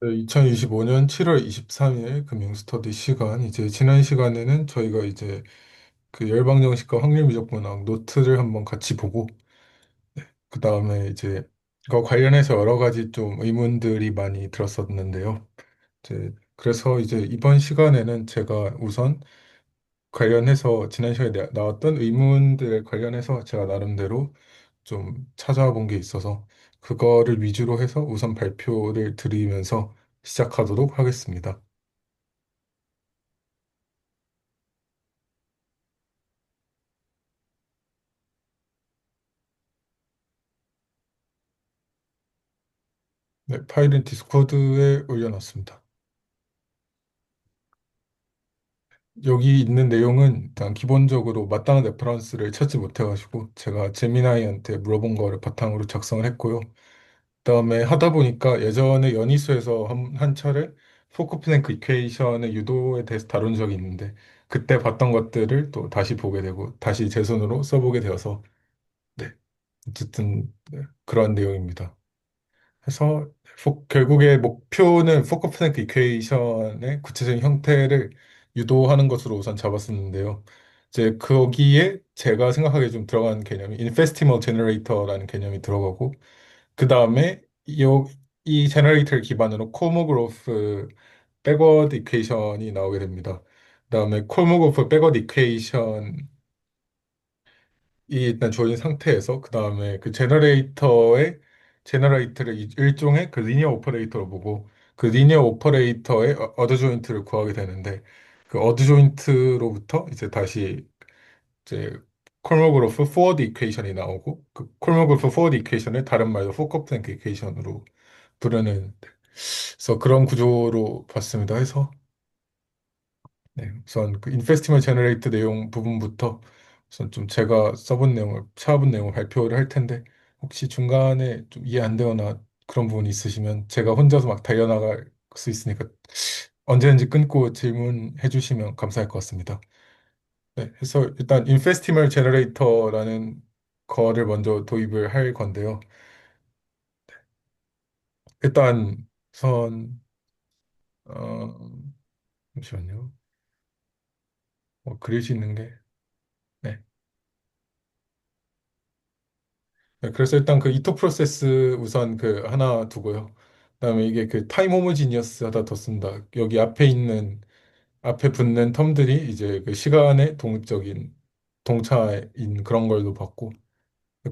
2025년 7월 23일 금융스터디 시간, 이제 지난 시간에는 저희가 이제 그 열방정식과 확률미적분학 노트를 한번 같이 보고, 그 다음에 이제 그거 관련해서 여러 가지 좀 의문들이 많이 들었었는데요. 그래서 이제 이번 시간에는 제가 우선 관련해서 지난 시간에 나왔던 의문들 관련해서 제가 나름대로 좀 찾아본 게 있어서 그거를 위주로 해서 우선 발표를 드리면서 시작하도록 하겠습니다. 네, 파일은 디스코드에 올려놨습니다. 여기 있는 내용은 일단 기본적으로 마땅한 레퍼런스를 찾지 못해가지고 제가 제미나이한테 물어본 거를 바탕으로 작성을 했고요. 그다음에 하다 보니까 예전에 연희수에서 한 차례 포크플랭크 이퀘이션의 유도에 대해서 다룬 적이 있는데 그때 봤던 것들을 또 다시 보게 되고 다시 제 손으로 써보게 되어서 네, 어쨌든 네, 그런 내용입니다. 그래서 결국에 목표는 포커플랭크 이퀘이션의 구체적인 형태를 유도하는 것으로 우선 잡았었는데요. 이제 거기에 제가 생각하기에 좀 들어간 개념이 인페스티멀 제너레이터라는 개념이 들어가고 그 다음에 이 제너레이터를 기반으로 콜모그로프 백워드 이퀘이션이 나오게 됩니다. 그 다음에 콜모그로프 백워드 이퀘이션 이 일단 주어진 상태에서 그 다음에 그 제너레이터를 일종의 그 리니어 오퍼레이터로 보고 그 리니어 오퍼레이터의 어드 조인트를 구하게 되는데 그 어드 조인트로부터 이제 다시 이제 콜모그로프 포워드 이퀘이션이 나오고 그 콜모그로프 포워드 이퀘이션을 다른 말로 포커플랭크 이퀘이션으로 부르는 그래서 그런 구조로 봤습니다. 해서 네, 우선 그 인페스티멀 제너레이트 내용 부분부터 우선 좀 제가 써본 내용을 찾아본 내용을 발표를 할 텐데 혹시 중간에 좀 이해 안 되거나 그런 부분이 있으시면 제가 혼자서 막 달려나갈 수 있으니까 언제든지 끊고 질문해 주시면 감사할 것 같습니다. 네, 그래서 일단 인페스티멀 제너레이터라는 거를 먼저 도입을 할 건데요. 일단 우선 잠시만요. 그릴 수 있는 게 네. 네, 그래서 일단 그 이토 프로세스 우선 그 하나 두고요. 그다음에 이게 그 타임 호모지니어스 하다 더 쓴다. 여기 앞에 붙는 텀들이 이제 그 시간의 동적인 동차인 그런 걸로 봤고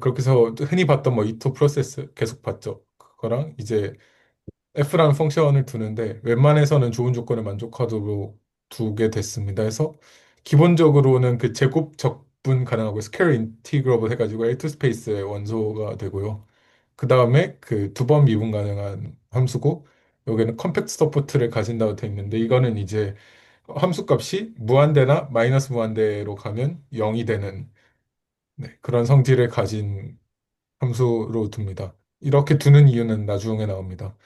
그렇게 해서 흔히 봤던 뭐 이토 프로세스 계속 봤죠. 그거랑 이제 F라는 펑션을 두는데 웬만해서는 좋은 조건을 만족하도록 두게 됐습니다. 해서 기본적으로는 그 제곱 적분 가능하고 스케일 인티그러블 해가지고 L2 스페이스의 원소가 되고요. 그 다음에 그 두 번 미분 가능한 함수고 여기는 컴팩트 서포트를 가진다고 되어 있는데 이거는 이제 함수 값이 무한대나 마이너스 무한대로 가면 0이 되는 네, 그런 성질을 가진 함수로 둡니다. 이렇게 두는 이유는 나중에 나옵니다.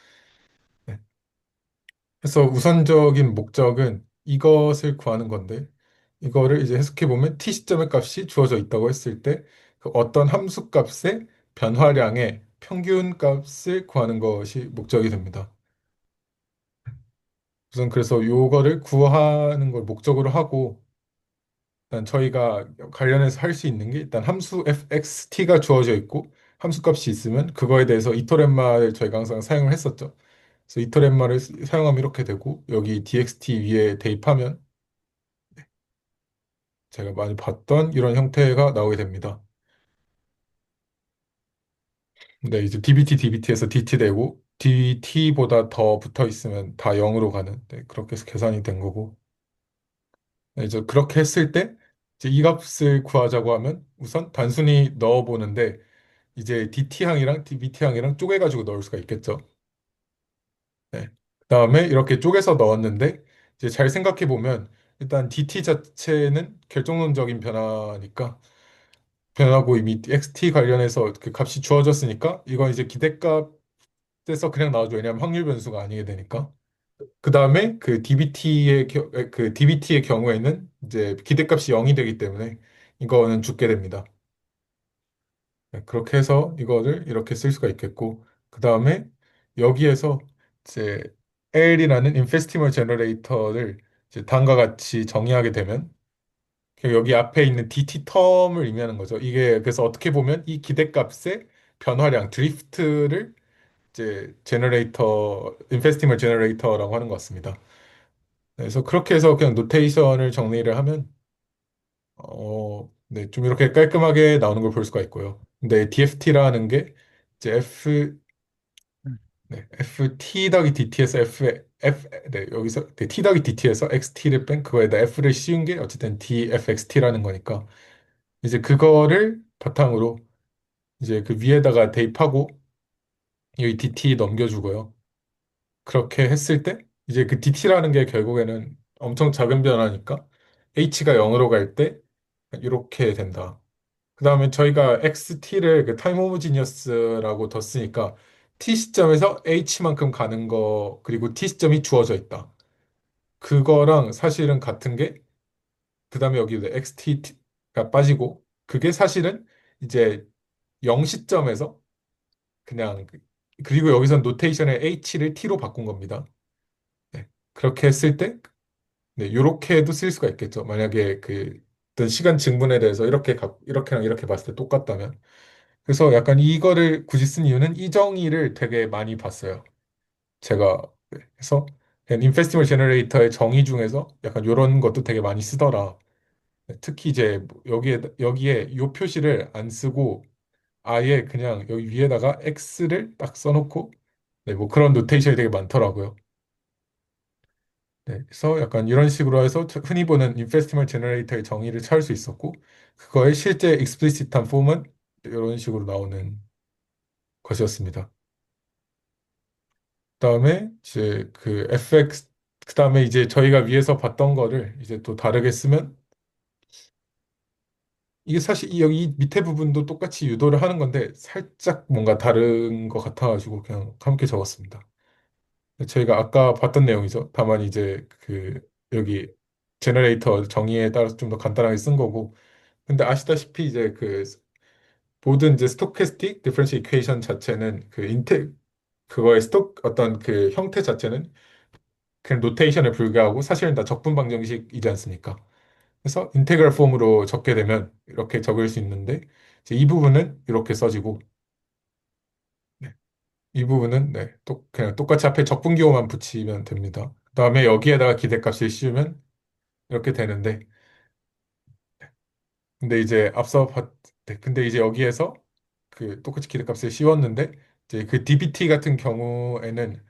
네. 그래서 우선적인 목적은 이것을 구하는 건데, 이거를 이제 해석해 보면 t 시점의 값이 주어져 있다고 했을 때, 그 어떤 함수 값의 변화량의 평균 값을 구하는 것이 목적이 됩니다. 우선 그래서 요거를 구하는 걸 목적으로 하고, 일단 저희가 관련해서 할 수 있는 게 일단 함수 fxt가 주어져 있고, 함수 값이 있으면 그거에 대해서 이토렘마를 저희가 항상 사용을 했었죠. 그래서 이토렘마를 사용하면 이렇게 되고, 여기 dxt 위에 대입하면 제가 많이 봤던 이런 형태가 나오게 됩니다. 근데 이제 dbt에서 dt 되고 dt보다 더 붙어 있으면 다 0으로 가는 네, 그렇게 해서 계산이 된 거고 네, 이제 그렇게 했을 때 이제 이 값을 구하자고 하면 우선 단순히 넣어 보는데 이제 dt항이랑 dbt항이랑 쪼개가지고 넣을 수가 있겠죠. 네. 그다음에 이렇게 쪼개서 넣었는데 이제 잘 생각해 보면 일단 dt 자체는 결정론적인 변화니까 변하고 이미 XT 관련해서 그 값이 주어졌으니까 이건 이제 기대값에서 그냥 나와줘. 왜냐하면 확률 변수가 아니게 되니까. 그 다음에 그 DBT의 경우에는 이제 기대값이 0이 되기 때문에 이거는 죽게 됩니다. 네, 그렇게 해서 이거를 이렇게 쓸 수가 있겠고 그 다음에 여기에서 이제 L이라는 인페스티멀 제너레이터를 이제 다음과 같이 정의하게 되면 여기 앞에 있는 DT 텀을 의미하는 거죠. 이게 그래서 어떻게 보면 이 기대값의 변화량 드리프트를 이제 제너레이터 인페스티멀 제너레이터라고 하는 것 같습니다. 그래서 그렇게 해서 그냥 노테이션을 정리를 하면 네, 좀 이렇게 깔끔하게 나오는 걸 볼 수가 있고요. 근데 DFT라는 게 이제 음, 네, FT 더하기 DT에서 네, 여기서 네, T 더하기 DT에서 XT를 뺀 그거에다 F를 씌운 게 어쨌든 DFXT라는 거니까 이제 그거를 바탕으로 이제 그 위에다가 대입하고 여기 DT 넘겨주고요. 그렇게 했을 때 이제 그 DT라는 게 결국에는 엄청 작은 변화니까 H가 0으로 갈 때 이렇게 된다. 그 다음에 저희가 XT를 그 타임 호모지니어스라고 뒀으니까 T 시점에서 H만큼 가는 거 그리고 T 시점이 주어져 있다. 그거랑 사실은 같은 게 그 다음에 여기 XT가 빠지고 그게 사실은 이제 0 시점에서 그냥 그리고 여기선 노테이션의 H를 T로 바꾼 겁니다. 네. 그렇게 했을 때 네, 요렇게도 쓸 수가 있겠죠. 만약에 그 어떤 시간 증분에 대해서 이렇게랑 이렇게 봤을 때 똑같다면. 그래서 약간 이거를 굳이 쓴 이유는 이 정의를 되게 많이 봤어요. 제가 네, 해서 인페스티멀 제너레이터의 정의 중에서 약간 요런 것도 되게 많이 쓰더라. 네, 특히 이제 뭐 여기에 요 표시를 안 쓰고 아예 그냥 여기 위에다가 X를 딱 써놓고 네, 뭐 그런 노테이션이 되게 많더라고요. 네, 그래서 약간 이런 식으로 해서 흔히 보는 인페스티멀 제너레이터의 정의를 찾을 수 있었고 그거의 실제 익스플리시트한 폼은 이런 식으로 나오는 것이었습니다. 그다음에 이제 그 FX 그다음에 이제 저희가 위에서 봤던 거를 이제 또 다르게 쓰면 이게 사실 여기 밑에 부분도 똑같이 유도를 하는 건데 살짝 뭔가 다른 것 같아가지고 그냥 함께 적었습니다. 저희가 아까 봤던 내용이죠. 다만 이제 그 여기 제너레이터 정의에 따라서 좀 더 간단하게 쓴 거고 근데 아시다시피 이제 그 모든 이제 스토캐스틱 디퍼런셜 이퀘이션 자체는 그 그거의 어떤 그 형태 자체는 그냥 노테이션에 불과하고 사실은 다 적분 방정식이지 않습니까? 그래서 인테그랄 폼으로 적게 되면 이렇게 적을 수 있는데 이제 이 부분은 이렇게 써지고 네. 이 부분은 네, 그냥 똑같이 앞에 적분기호만 붙이면 됩니다. 그다음에 여기에다가 기대값을 씌우면 이렇게 되는데 근데 이제 네, 근데 이제 여기에서 그 똑같이 기대값을 씌웠는데 이제 그 DBT 같은 경우에는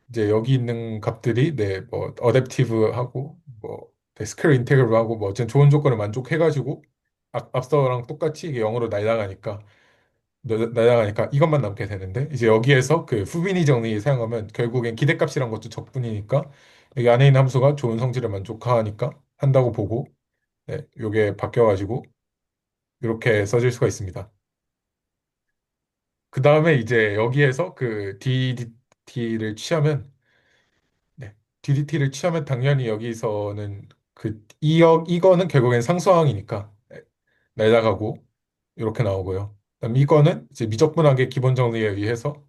이제 여기 있는 값들이 네, 뭐 어댑티브하고 뭐 네, 스퀘어 인테그럴하고 뭐 어쨌든 좋은 조건을 만족해가지고 앞서랑 똑같이 이게 0으로 날아가니까 날아가니까 이것만 남게 되는데 이제 여기에서 그 후비니 정리 사용하면 결국엔 기대값이란 것도 적분이니까 여기 안에 있는 함수가 좋은 성질을 만족하니까 한다고 보고 네, 요게 바뀌어가지고 이렇게 써질 수가 있습니다. 그 다음에 이제 여기에서 그 DDT를 취하면 네. DDT를 취하면 당연히 여기서는 이거는 결국엔 상수항이니까 날아가고 이렇게 나오고요. 그다음 이거는 이제 미적분학의 기본 정리에 의해서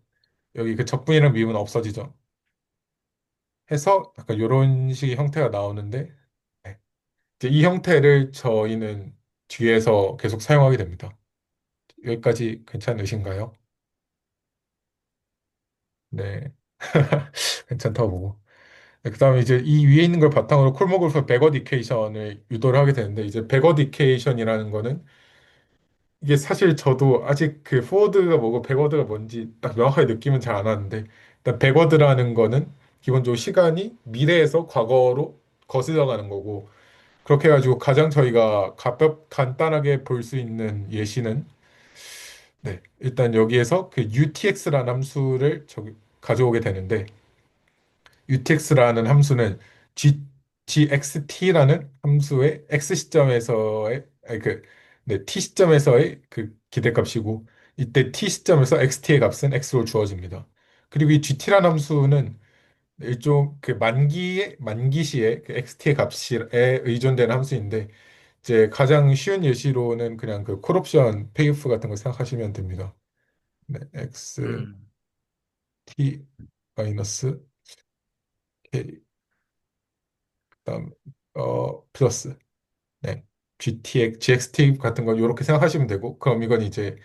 여기 그 적분이라는 미분은 없어지죠. 해서 약간 이런 식의 형태가 나오는데 네. 이제 이 형태를 저희는 뒤에서 계속 사용하게 됩니다. 여기까지 괜찮으신가요? 네. 괜찮다고 보고. 네, 그다음에 이제 이 위에 있는 걸 바탕으로 콜모그래프 백워드 이퀘이션을 유도를 하게 되는데 이제 백워드 이퀘이션이라는 거는 이게 사실 저도 아직 그 포워드가 뭐고 백워드가 뭔지 딱 명확하게 느낌은 잘 안 왔는데 일단 백워드라는 거는 기본적으로 시간이 미래에서 과거로 거슬러 가는 거고 그렇게 해가지고 가장 저희가 간단하게 볼 수 있는 예시는 네, 일단 여기에서 그 UTX라는 함수를 가져오게 되는데 UTX라는 함수는 GXT라는 함수의 X 시점에서의 아니 네, T 시점에서의 그 기대값이고 이때 T 시점에서 XT의 값은 X로 주어집니다. 그리고 이 GT라는 함수는 일종 그 만기시의 그 XT의 값에 의존되는 함수인데 이제 가장 쉬운 예시로는 그냥 그 콜옵션 페이오프 같은 거 생각하시면 됩니다. 네, XT 음, 마이너스 오케이. 그다음 플러스 네. GTX, GXT 같은 거 이렇게 생각하시면 되고 그럼 이건 이제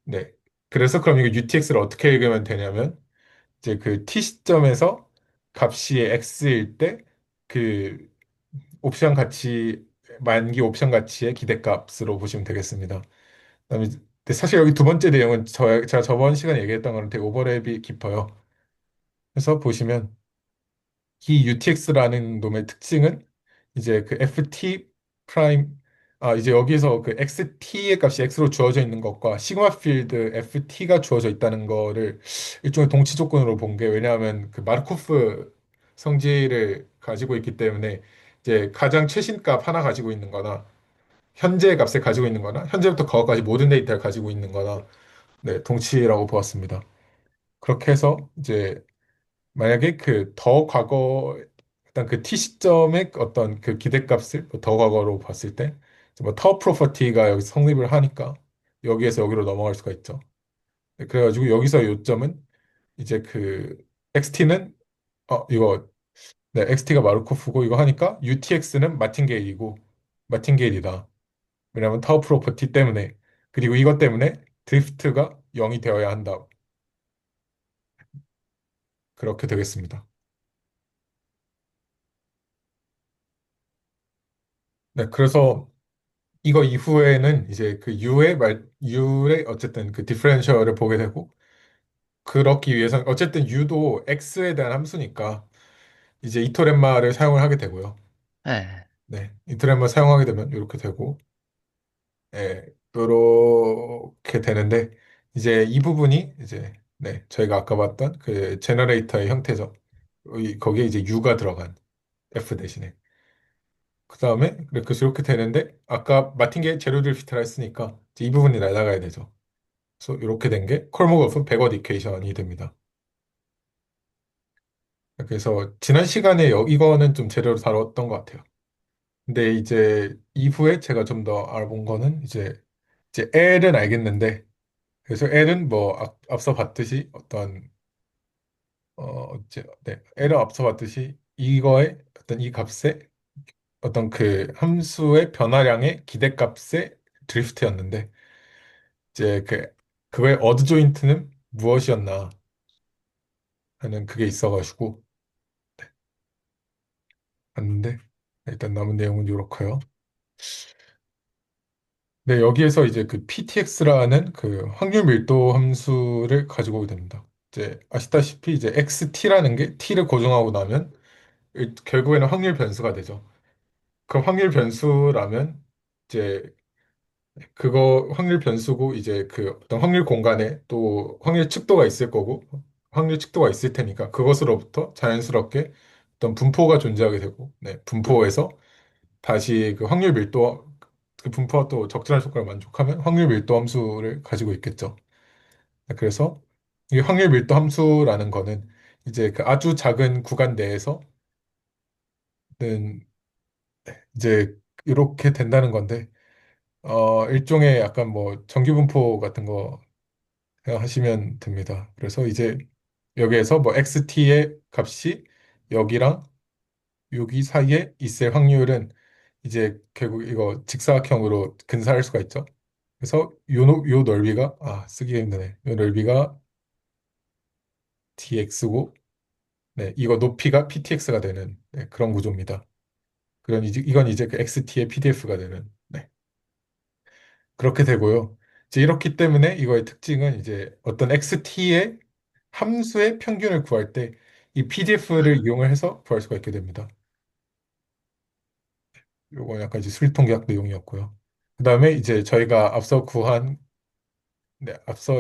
네. 그래서 그럼 이거 UTX를 어떻게 읽으면 되냐면 이제 그 T 시점에서 값이 X일 때 그 옵션 가치 만기 옵션 가치의 기대값으로 보시면 되겠습니다. 그다음에 근데 사실 여기 두 번째 내용은 제가 저번 시간에 얘기했던 거랑 되게 오버랩이 깊어요. 그래서 보시면 이 UTX라는 놈의 특징은 이제 그 FT 프라임 이제 여기서 그 XT의 값이 X로 주어져 있는 것과 시그마 필드 FT가 주어져 있다는 거를 일종의 동치 조건으로 본 게 왜냐하면 그 마르코프 성질을 가지고 있기 때문에 이제 가장 최신 값 하나 가지고 있는 거나 현재 값을 가지고 있는 거나 현재부터 과거까지 모든 데이터를 가지고 있는 거나 네, 동치라고 보았습니다. 그렇게 해서 이제 만약에 그 더 과거 일단 그 t 시점의 어떤 그 기대값을 뭐더 과거로 봤을 때 뭐 타워 프로퍼티가 여기 성립을 하니까 여기에서 여기로 넘어갈 수가 있죠. 네, 그래가지고 여기서 요점은 이제 그 XT는 이거 네 XT가 마르코프고 이거 하니까 UTX는 마틴게일이고 마틴게일이다. 왜냐하면 타워 프로퍼티 때문에 그리고 이것 때문에 드리프트가 0이 되어야 한다. 그렇게 되겠습니다. 네, 그래서 이거 이후에는 이제 그 U의 어쨌든 그 디퍼런셜을 보게 되고, 그렇기 위해서, 어쨌든 U도 X에 대한 함수니까, 이제 이토렘마를 사용을 하게 되고요. 네. 네. 이토렘마 사용하게 되면 이렇게 되고, 예, 이렇게 되는데, 이제 이 부분이 이제, 네, 저희가 아까 봤던 그 제너레이터의 형태죠. 거기에 이제 U가 들어간 F 대신에. 그 다음에, 이렇게 되는데, 아까 마틴게 제로들 피트라 했으니까, 이제 이 부분이 날아가야 되죠. 그래서 이렇게 된 게 콜모거프 백워드 이퀘이션이 됩니다. 그래서 지난 시간에 이거는 좀 제대로 다뤘던 것 같아요. 근데 이제 이후에 제가 좀 더 알아본 거는 이제 L은 알겠는데 그래서 L은 뭐 앞서 봤듯이 L은 앞서 봤듯이 이거의 어떤 이 값의 어떤 그 함수의 변화량의 기대값의 드리프트였는데 이제 그거의 어드 조인트는 무엇이었나 하는 그게 있어가지고 봤는데 일단 남은 내용은 이렇고요. 네, 여기에서 이제 그 PTX라는 그 확률 밀도 함수를 가지고 오게 됩니다. 이제 아시다시피 이제 XT라는 게 T를 고정하고 나면 결국에는 확률 변수가 되죠. 그 확률 변수라면 이제 그거 확률 변수고 이제 그 어떤 확률 공간에 또 확률 측도가 있을 거고 확률 측도가 있을 테니까 그것으로부터 자연스럽게 어떤 분포가 존재하게 되고 네, 분포에서 다시 그 확률 밀도 그 분포와 또 적절한 효과를 만족하면 확률 밀도 함수를 가지고 있겠죠. 그래서 이 확률 밀도 함수라는 거는 이제 그 아주 작은 구간 내에서는 이제 이렇게 된다는 건데 일종의 약간 뭐 정기 분포 같은 거 생각하시면 됩니다. 그래서 이제 여기에서 뭐 XT의 값이 여기랑 여기 사이에 있을 확률은 이제 결국 이거 직사각형으로 근사할 수가 있죠. 그래서 요 넓이가 쓰기 힘드네. 요 넓이가 dx고 네, 이거 높이가 ptx가 되는 네, 그런 구조입니다. 이건 이제 그 xt의 pdf가 되는 네, 그렇게 되고요. 이제 이렇기 때문에 이거의 특징은 이제 어떤 xt의 함수의 평균을 구할 때 이 pdf를 이용을 해서 구할 수가 있게 됩니다. 요거 약간 이제 수리통계학 내용이었고요. 그다음에 이제 저희가 앞서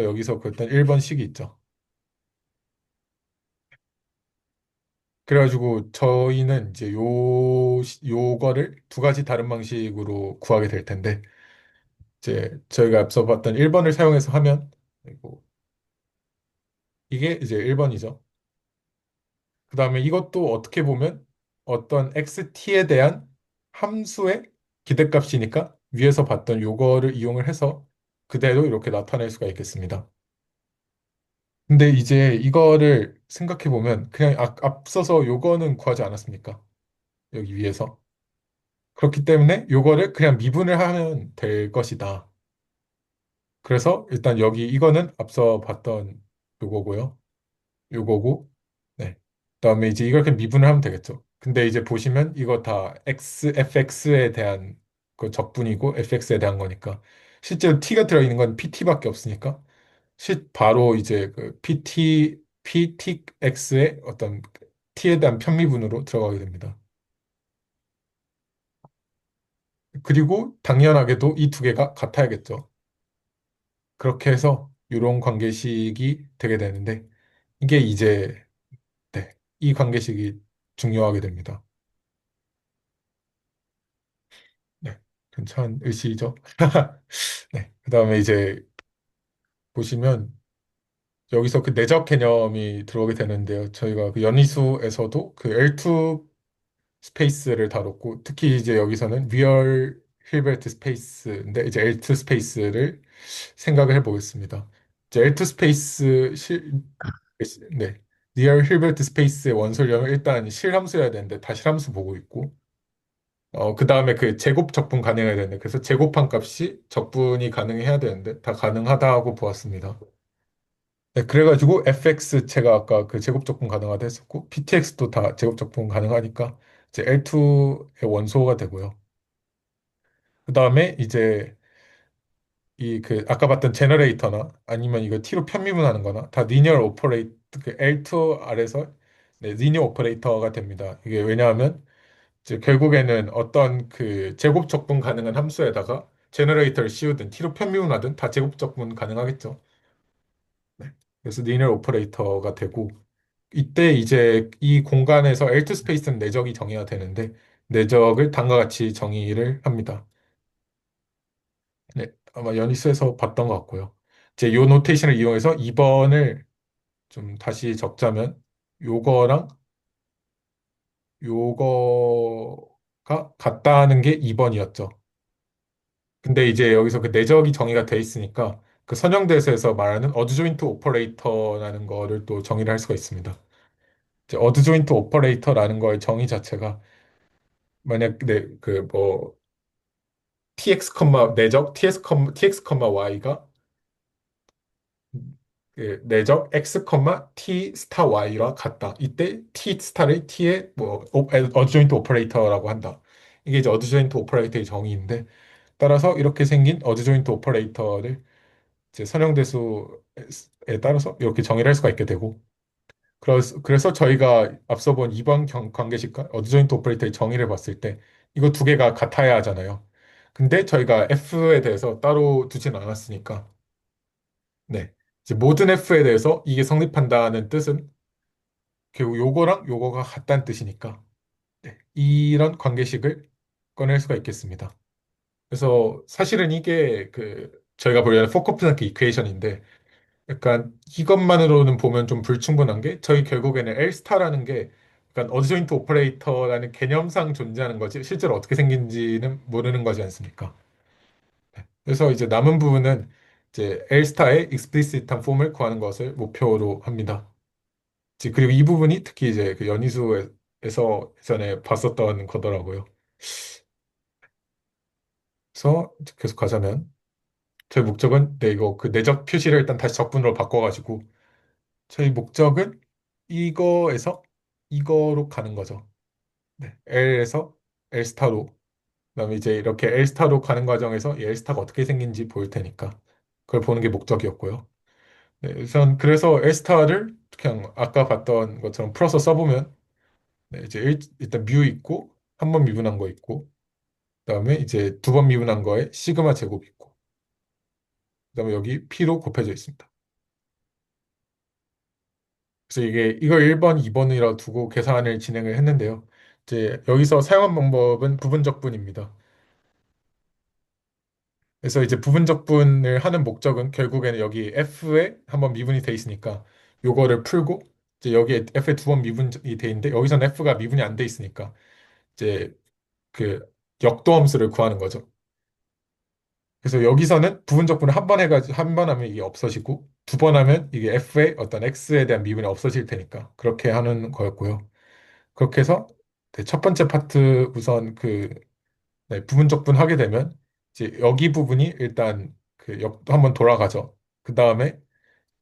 여기서 그랬던 1번식이 있죠. 그래가지고 저희는 이제 요거를 두 가지 다른 방식으로 구하게 될 텐데, 이제 저희가 앞서 봤던 1번을 사용해서 하면, 그리고 이게 이제 1번이죠. 그 다음에 이것도 어떻게 보면 어떤 XT에 대한 함수의 기대값이니까 위에서 봤던 요거를 이용을 해서 그대로 이렇게 나타낼 수가 있겠습니다. 근데 이제 이거를 생각해 보면 그냥 앞서서 요거는 구하지 않았습니까? 여기 위에서. 그렇기 때문에 요거를 그냥 미분을 하면 될 것이다. 그래서 일단 여기 이거는 앞서 봤던 요거고요. 요거고, 네. 그다음에 이제 이걸 그냥 미분을 하면 되겠죠. 근데 이제 보시면 이거 다 fx에 대한 그 적분이고 fx에 대한 거니까 실제로 t가 들어있는 건 pt밖에 없으니까 바로 이제 그 ptx의 어떤 t에 대한 편미분으로 들어가게 됩니다. 그리고 당연하게도 이 두 개가 같아야겠죠. 그렇게 해서 이런 관계식이 되게 되는데 이게 이제 네, 이 관계식이 중요하게 됩니다. 네, 괜찮으시죠? 네, 그다음에 이제 보시면 여기서 그 내적 개념이 들어오게 되는데요. 저희가 그 연위수에서도 그 L2 스페이스를 다뤘고 특히 이제 여기서는 리얼 힐베르트 스페이스인데 이제 L2 스페이스를 생각을 해보겠습니다. 이제 L2 스페이스 네, 리얼 힐베르트 스페이스의 원소령은 일단 실함수여야 되는데 다 실함수 보고 있고 그 다음에 그 제곱 적분 가능해야 되는데, 그래서 제곱한 값이 적분이 가능해야 되는데, 다 가능하다고 보았습니다. 네, 그래가지고 fx 제가 아까 그 제곱 적분 가능하다 했었고, ptx도 다 제곱 적분 가능하니까, 이제 L2의 원소가 되고요. 그 다음에 이제 이 그 아까 봤던 제너레이터나 아니면 이거 t로 편미분하는 거나 다 리니어 오퍼레이터, 그 L2 아래서 네, 리니어 오퍼레이터가 됩니다. 이게 왜냐하면 이제 결국에는 어떤 그 제곱 적분 가능한 함수에다가 제너레이터를 씌우든 t로 편미분하든 다 제곱 적분 가능하겠죠. 네. 그래서 리니어 오퍼레이터가 되고 이때 이제 이 공간에서 L2 스페이스는 내적이 정의가 되는데 내적을 다음과 같이 정의를 합니다. 네. 아마 연희수에서 봤던 것 같고요. 이제 요 노테이션을 이용해서 2번을 좀 다시 적자면 요거랑 요거가 같다는 게 2번이었죠. 근데 이제 여기서 그 내적이 정의가 돼 있으니까 그 선형대에서 말하는 어드조인트 오퍼레이터라는 거를 또 정의를 할 수가 있습니다. 이제 어드조인트 오퍼레이터라는 거의 정의 자체가 만약 그뭐 tx, 내적 tx, y가 그 내적 x, t 스타 y와 같다. 이때 t 스타를 t의 뭐 어드조인트 오퍼레이터라고 한다. 이게 이제 어드조인트 오퍼레이터의 정의인데 따라서 이렇게 생긴 어드조인트 오퍼레이터를 이제 선형대수에 따라서 이렇게 정의를 할 수가 있게 되고 그래서 저희가 앞서 본 2번 관계식과 어드조인트 오퍼레이터의 정의를 봤을 때 이거 두 개가 같아야 하잖아요. 근데 저희가 F에 대해서 따로 두진 않았으니까 네. 이제 모든 F에 대해서 이게 성립한다는 뜻은 결국 요거랑 요거가 같다는 뜻이니까 네. 이런 관계식을 꺼낼 수가 있겠습니다. 그래서 사실은 이게 그 저희가 보려는 포커플랑크 이퀘이션인데 약간 이것만으로는 보면 좀 불충분한 게 저희 결국에는 L스타라는 게 약간 어드조인트 오퍼레이터라는 개념상 존재하는 거지 실제로 어떻게 생긴지는 모르는 거지 않습니까? 그래서 이제 남은 부분은 이제 L스타의 익스플리시트한 폼을 구하는 것을 목표로 합니다. 그리고 이 부분이 특히 이제 그 연희수에서 예전에 봤었던 거더라고요. 그래서 이제 계속 가자면 저희 목적은 네, 이거 그 내적 표시를 일단 다시 적분으로 바꿔가지고 저희 목적은 이거에서 이거로 가는 거죠. 네. L에서 L스타로. 그다음에 이제 이렇게 L스타로 가는 과정에서 이 L스타가 어떻게 생긴지 보일 테니까 그걸 보는 게 목적이었고요. 네, 우선 그래서 L스타를 그냥 아까 봤던 것처럼 풀어서 써보면 네, 이제 일단 뮤 있고 한 번 미분한 거 있고 그다음에 이제 두 번 미분한 거에 시그마 제곱 있고 그다음에 여기 P로 곱해져 있습니다. 그래서 이걸 1번, 2번이라 두고 계산을 진행을 했는데요. 이제 여기서 사용한 방법은 부분적분입니다. 그래서 이제 부분적분을 하는 목적은 결국에는 여기 F에 한번 미분이 돼 있으니까 요거를 풀고 이제 여기에 F에 두 번 미분이 돼 있는데 여기서는 F가 미분이 안 돼 있으니까 이제 그 역도함수를 구하는 거죠. 그래서 여기서는 부분 적분을 한 번 해가지고 한 번 하면 이게 없어지고 두 번 하면 이게 f의 어떤 x에 대한 미분이 없어질 테니까 그렇게 하는 거였고요. 그렇게 해서 네, 첫 번째 파트 우선 네, 부분 적분 하게 되면 이제 여기 부분이 일단 한번 돌아가죠. 그 다음에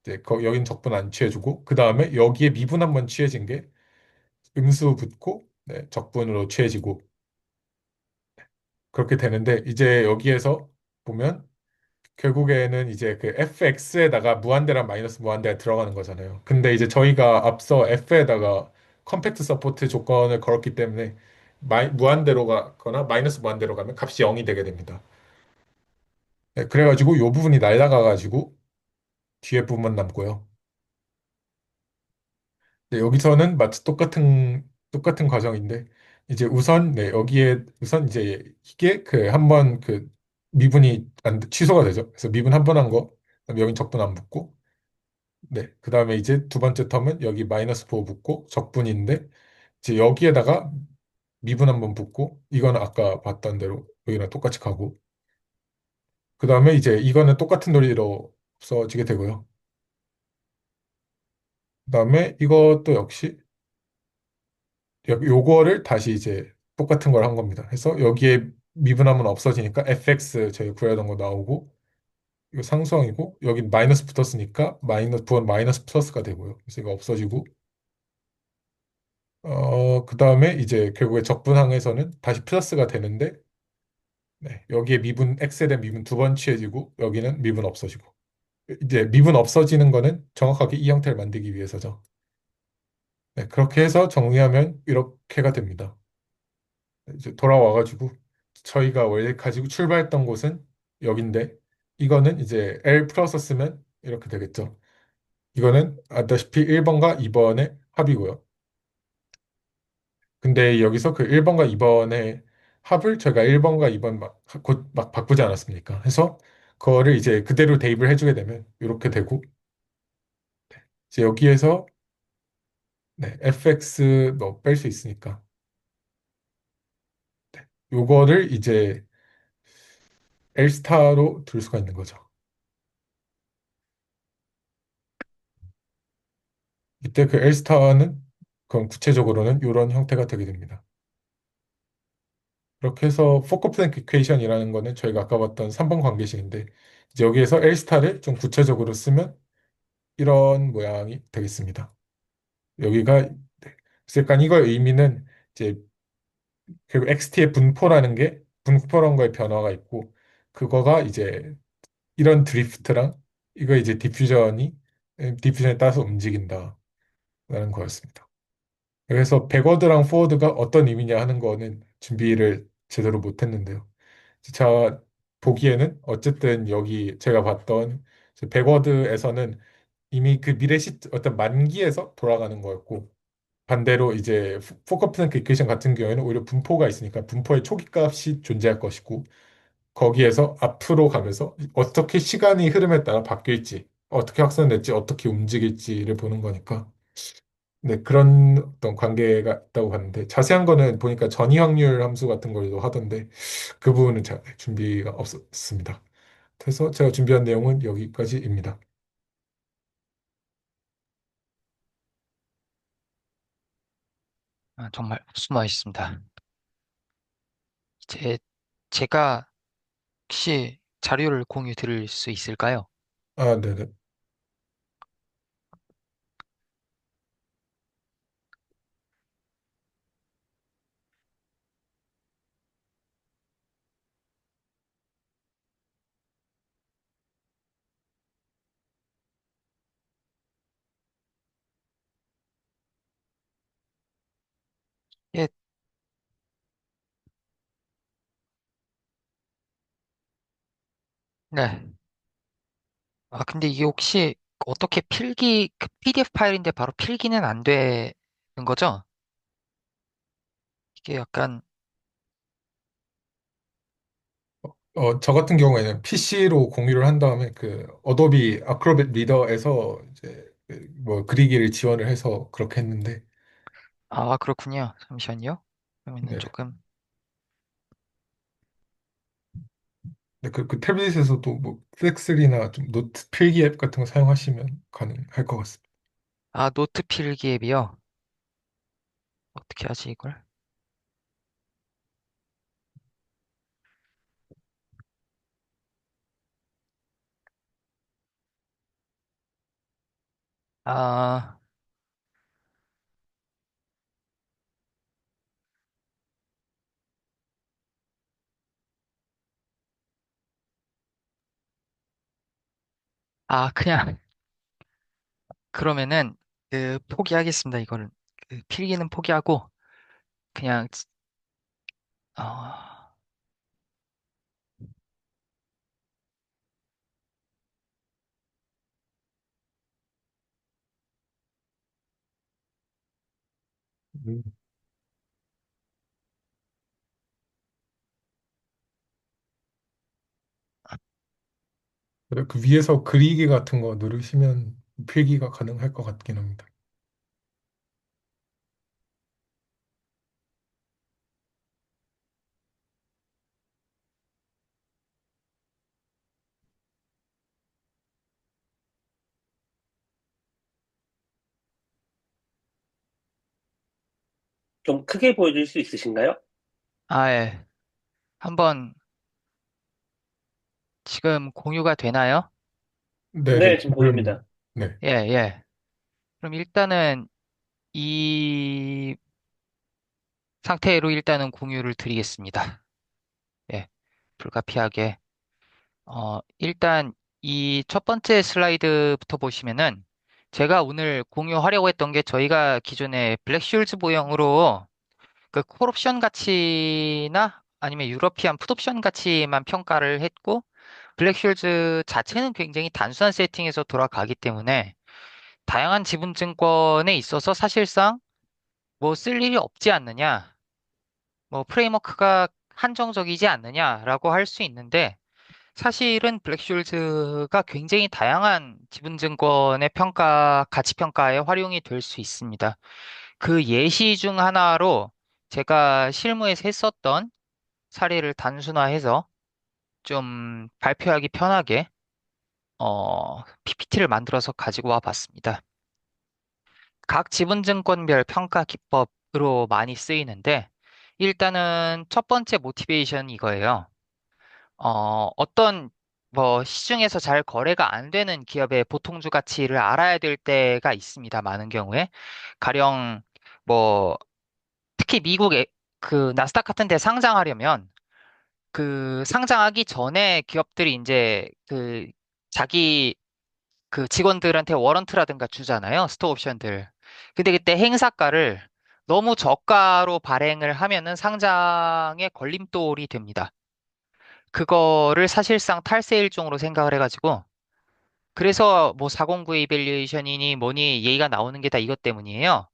이제 여긴 적분 안 취해주고 그 다음에 여기에 미분 한번 취해진 게 음수 붙고 네, 적분으로 취해지고 그렇게 되는데 이제 여기에서 보면 결국에는 이제 그 fx에다가 무한대랑 마이너스 무한대가 들어가는 거잖아요. 근데 이제 저희가 앞서 f에다가 컴팩트 서포트 조건을 걸었기 때문에 무한대로 가거나 마이너스 무한대로 가면 값이 0이 되게 됩니다. 네, 그래가지고 이 부분이 날라가가지고 뒤에 부분만 남고요. 네, 여기서는 마치 똑같은 과정인데 이제 우선 네, 여기에 우선 이제 이게 한번 미분이 취소가 되죠. 그래서 미분 한 번 한 거, 그다음에 여기 적분 안 붙고 네. 그 다음에 이제 두 번째 텀은 여기 마이너스 4 붙고 적분인데 이제 여기에다가 미분 한번 붙고 이거는 아까 봤던 대로 여기랑 똑같이 가고 그 다음에 이제 이거는 똑같은 논리로 없어지게 되고요. 그 다음에 이것도 역시 요거를 다시 이제 똑같은 걸 한 겁니다. 그래서 여기에 미분하면 없어지니까 fx 저희 구하던 거 나오고 이거 상수항이고 여기 마이너스 붙었으니까 부은 마이너스 플러스가 되고요. 그래서 이거 없어지고 그 다음에 이제 결국에 적분항에서는 다시 플러스가 되는데, 네, 여기에 x에 대한 미분 두 번 취해지고, 여기는 미분 없어지고. 이제 미분 없어지는 거는 정확하게 이 형태를 만들기 위해서죠. 네, 그렇게 해서 정리하면 이렇게가 됩니다. 이제 돌아와가지고, 저희가 원래 가지고 출발했던 곳은 여긴데, 이거는 이제 L 플러스 쓰면 이렇게 되겠죠. 이거는 아다시피 1번과 2번의 합이고요. 근데 여기서 그 1번과 2번의 합을 저희가 1번과 2번 곧 막 바꾸지 않았습니까? 해서 그거를 이제 그대로 대입을 해주게 되면 이렇게 되고 이제 여기에서 네, fx 뭐 뺄 수 있으니까 요거를 이제 L 스타로 둘 수가 있는 거죠. 이때 그 L 스타는 그럼 구체적으로는 이런 형태가 되게 됩니다. 그렇게 해서 포커플랭크 이퀘이션이라는 거는 저희가 아까 봤던 3번 관계식인데 이제 여기에서 L 스타를 좀 구체적으로 쓰면 이런 모양이 되겠습니다. 여기가 네. 그래서 약간 이거의 의미는 이제 결국 XT의 분포라는 게 분포란 거에 변화가 있고 그거가 이제 이런 드리프트랑 이거 이제 디퓨전에 따라서 움직인다라는 거였습니다. 그래서 백워드랑 포워드가 어떤 의미냐 하는 거는 준비를 제대로 못했는데요. 제가 보기에는 어쨌든 여기 제가 봤던 백워드에서는 이미 그 미래 어떤 만기에서 돌아가는 거였고 반대로 이제 포커플랭크 이퀘이션 같은 경우에는 오히려 분포가 있으니까 분포의 초기값이 존재할 것이고 거기에서 앞으로 가면서 어떻게 시간이 흐름에 따라 바뀔지 어떻게 확산될지 어떻게 움직일지를 보는 거니까 네 그런 어떤 관계가 있다고 봤는데 자세한 거는 보니까 전이 확률 함수 같은 걸로 하던데 그 부분은 잘 준비가 없었습니다. 그래서 제가 준비한 내용은 여기까지입니다. 아, 정말 수고 많으셨습니다. 이제 제가 혹시 자료를 공유 드릴 수 있을까요? 아, 네네. 예, 네. 아, 근데 이게 혹시 어떻게 그 PDF 파일인데 바로 필기는 안 되는 거죠? 이게 약간, 저 같은 경우에는 PC로 공유를 한 다음에 그 어도비 아크로빗 리더에서 이제 그뭐 그리기를 지원을 해서 그렇게 했는데 아, 그렇군요. 잠시만요. 그러면은 네. 조금, 근데 그 태블릿에서도 뭐 플렉스리나 좀 노트 필기 앱 같은 거 사용하시면 가능할 것 같습니다. 아, 노트 필기 앱이요? 어떻게 하지, 이걸? 아, 그냥, 그러면은, 포기하겠습니다, 이거는. 필기는 포기하고, 그냥, 어, 음. 그래, 그 위에서 그리기 같은 거 누르시면 필기가 가능할 것 같긴 합니다. 좀 크게 보여줄 수 있으신가요? 예. 한번, 지금 공유가 되나요? 네네, 네, 지금 보입니다. 보입니다. 네. 예, 예. 그럼 일단은, 이 상태로 일단은 공유를 드리겠습니다. 예. 불가피하게. 일단 이 첫 번째 슬라이드부터 보시면은 제가 오늘 공유하려고 했던 게 저희가 기존에 블랙슐즈 모형으로 그 콜옵션 가치나 아니면 유러피안 풋옵션 가치만 평가를 했고 블랙슐즈 자체는 굉장히 단순한 세팅에서 돌아가기 때문에 다양한 지분 증권에 있어서 사실상 뭐 쓸 일이 없지 않느냐, 뭐 프레임워크가 한정적이지 않느냐라고 할 수 있는데 사실은 블랙쇼ल्즈가 굉장히 다양한 지분증권의 가치 평가에 활용이 될 수 있습니다. 그 예시 중 하나로 제가 실무에서 했었던 사례를 단순화해서 좀 발표하기 편하게 PPT를 만들어서 가지고 와 봤습니다. 각 지분증권별 평가 기법으로 많이 쓰이는데 일단은 첫 번째 모티베이션 이거예요. 어떤 뭐 시중에서 잘 거래가 안 되는 기업의 보통주 가치를 알아야 될 때가 있습니다. 많은 경우에 가령 뭐 특히 미국의 그 나스닥 같은 데 상장하려면 그 상장하기 전에 기업들이 이제 그 자기 그 직원들한테 워런트라든가 주잖아요. 스톡 옵션들. 근데 그때 행사가를 너무 저가로 발행을 하면은 상장에 걸림돌이 됩니다. 그거를 사실상 탈세 일종으로 생각을 해가지고 그래서 뭐 409의 이밸류에이션이니 뭐니 얘기가 나오는 게 다 이것 때문이에요.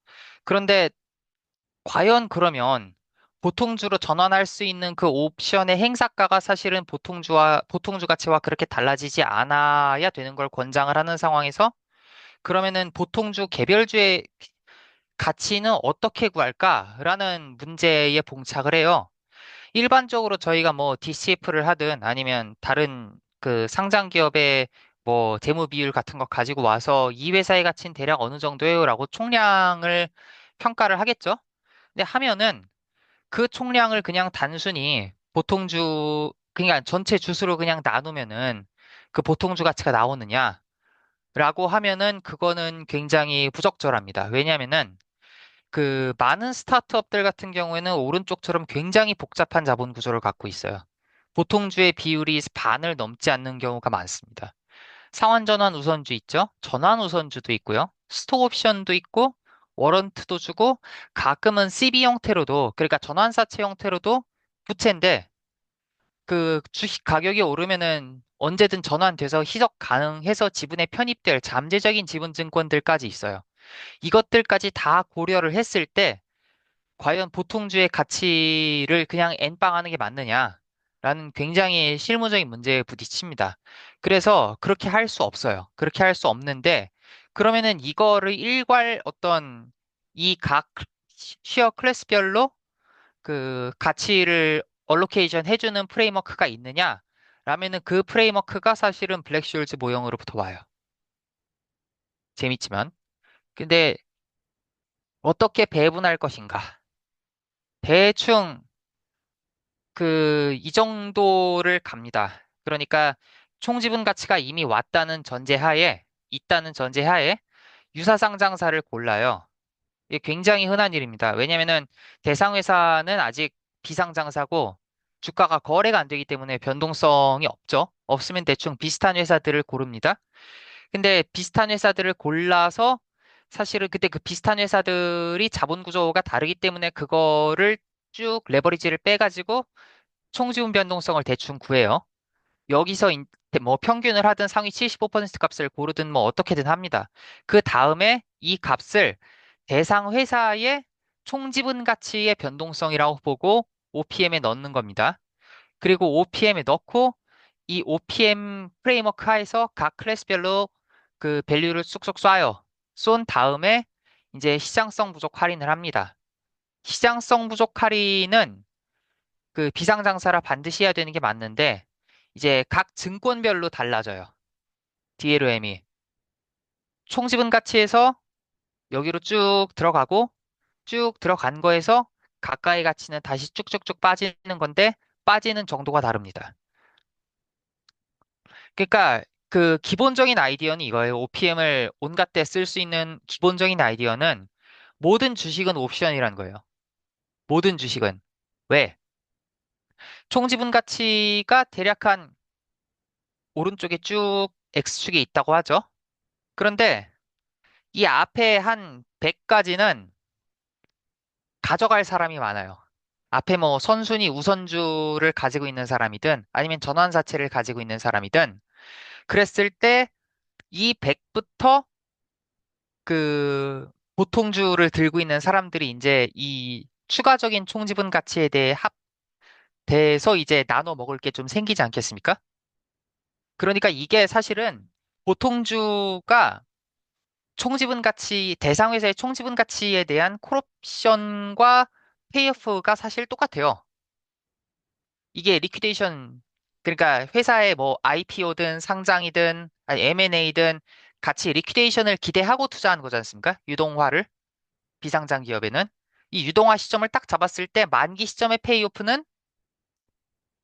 그런데 과연 그러면 보통주로 전환할 수 있는 그 옵션의 행사가가 사실은 보통주 가치와 그렇게 달라지지 않아야 되는 걸 권장을 하는 상황에서 그러면은 보통주 개별주의 가치는 어떻게 구할까라는 문제에 봉착을 해요. 일반적으로 저희가 뭐 DCF를 하든 아니면 다른 그 상장 기업의 뭐 재무 비율 같은 거 가지고 와서 이 회사의 가치는 대략 어느 정도예요라고 총량을 평가를 하겠죠. 근데 하면은 그 총량을 그냥 단순히 보통주 그러니까 전체 주수로 그냥 나누면은 그 보통주 가치가 나오느냐라고 하면은 그거는 굉장히 부적절합니다. 왜냐면은 그 많은 스타트업들 같은 경우에는 오른쪽처럼 굉장히 복잡한 자본 구조를 갖고 있어요. 보통주의 비율이 반을 넘지 않는 경우가 많습니다. 상환전환 우선주 있죠? 전환 우선주도 있고요. 스톡 옵션도 있고, 워런트도 주고, 가끔은 CB 형태로도, 그러니까 전환사채 형태로도 부채인데, 그 주식 가격이 오르면은 언제든 전환돼서 희석 가능해서 지분에 편입될 잠재적인 지분 증권들까지 있어요. 이것들까지 다 고려를 했을 때, 과연 보통주의 가치를 그냥 N빵 하는 게 맞느냐라는 굉장히 실무적인 문제에 부딪힙니다. 그래서 그렇게 할 수 없어요. 그렇게 할 수 없는데, 그러면은 이거를 일괄 어떤 이 각 시어 클래스별로 그 가치를 얼로케이션 해주는 프레임워크가 있느냐? 라면은 그 프레임워크가 사실은 블랙쇼울즈 모형으로부터 와요. 재밌지만. 근데 어떻게 배분할 것인가? 대충 이 정도를 갑니다. 그러니까 총지분 가치가 이미 있다는 전제하에 유사상장사를 골라요. 이게 굉장히 흔한 일입니다. 왜냐면은 대상 회사는 아직 비상장사고 주가가 거래가 안 되기 때문에 변동성이 없죠. 없으면 대충 비슷한 회사들을 고릅니다. 근데 비슷한 회사들을 골라서 사실은 그때 그 비슷한 회사들이 자본 구조가 다르기 때문에 그거를 쭉 레버리지를 빼가지고 총지분 변동성을 대충 구해요. 여기서 뭐 평균을 하든 상위 75% 값을 고르든 뭐 어떻게든 합니다. 그 다음에 이 값을 대상 회사의 총지분 가치의 변동성이라고 보고 OPM에 넣는 겁니다. 그리고 OPM에 넣고 이 OPM 프레임워크 하에서 각 클래스별로 그 밸류를 쑥쑥 쏴요. 쏜 다음에 이제 시장성 부족 할인을 합니다. 시장성 부족 할인은 그 비상장사라 반드시 해야 되는 게 맞는데 이제 각 증권별로 달라져요. DLM이. 총지분 가치에서 여기로 쭉 들어가고 쭉 들어간 거에서 가까이 가치는 다시 쭉쭉쭉 빠지는 건데 빠지는 정도가 다릅니다. 그러니까 그 기본적인 아이디어는 이거예요. OPM을 온갖 때 쓸 수 있는 기본적인 아이디어는 모든 주식은 옵션이라는 거예요. 모든 주식은. 왜? 총지분 가치가 대략 한 오른쪽에 쭉 X축에 있다고 하죠. 그런데 이 앞에 한 100까지는 가져갈 사람이 많아요. 앞에 뭐 선순위 우선주를 가지고 있는 사람이든 아니면 전환사채를 가지고 있는 사람이든 그랬을 때 이 100부터 그 보통주를 들고 있는 사람들이 이제 이 추가적인 총지분 가치에 대해 돼서 이제 나눠 먹을 게 좀 생기지 않겠습니까? 그러니까 이게 사실은 보통주가 총지분 가치, 대상 회사의 총지분 가치에 대한 콜옵션과 페이오프가 사실 똑같아요. 이게 리퀴데이션, 그러니까 회사의 뭐 IPO든 상장이든 아니 M&A든 같이 리퀴데이션을 기대하고 투자하는 거지 않습니까? 유동화를 비상장 기업에는 이 유동화 시점을 딱 잡았을 때 만기 시점의 페이오프는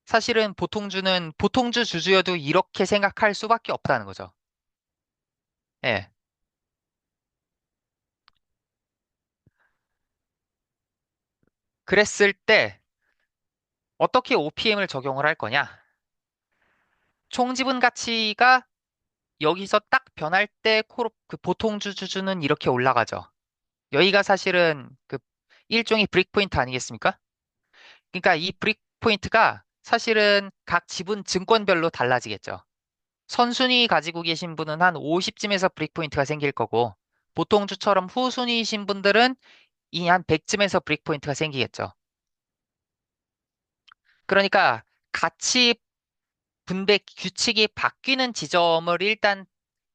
사실은 보통주 주주여도 이렇게 생각할 수밖에 없다는 거죠. 예. 그랬을 때 어떻게 OPM을 적용을 할 거냐? 총지분 가치가 여기서 딱 변할 때 그 보통주 주주는 이렇게 올라가죠. 여기가 사실은 그 일종의 브릭 포인트 아니겠습니까? 그러니까 이 브릭 포인트가 사실은 각 지분 증권별로 달라지겠죠. 선순위 가지고 계신 분은 한 50쯤에서 브릭 포인트가 생길 거고, 보통주처럼 후순위이신 분들은 이 한 100쯤에서 브릭 포인트가 생기겠죠. 그러니까 가치 분배 규칙이 바뀌는 지점을 일단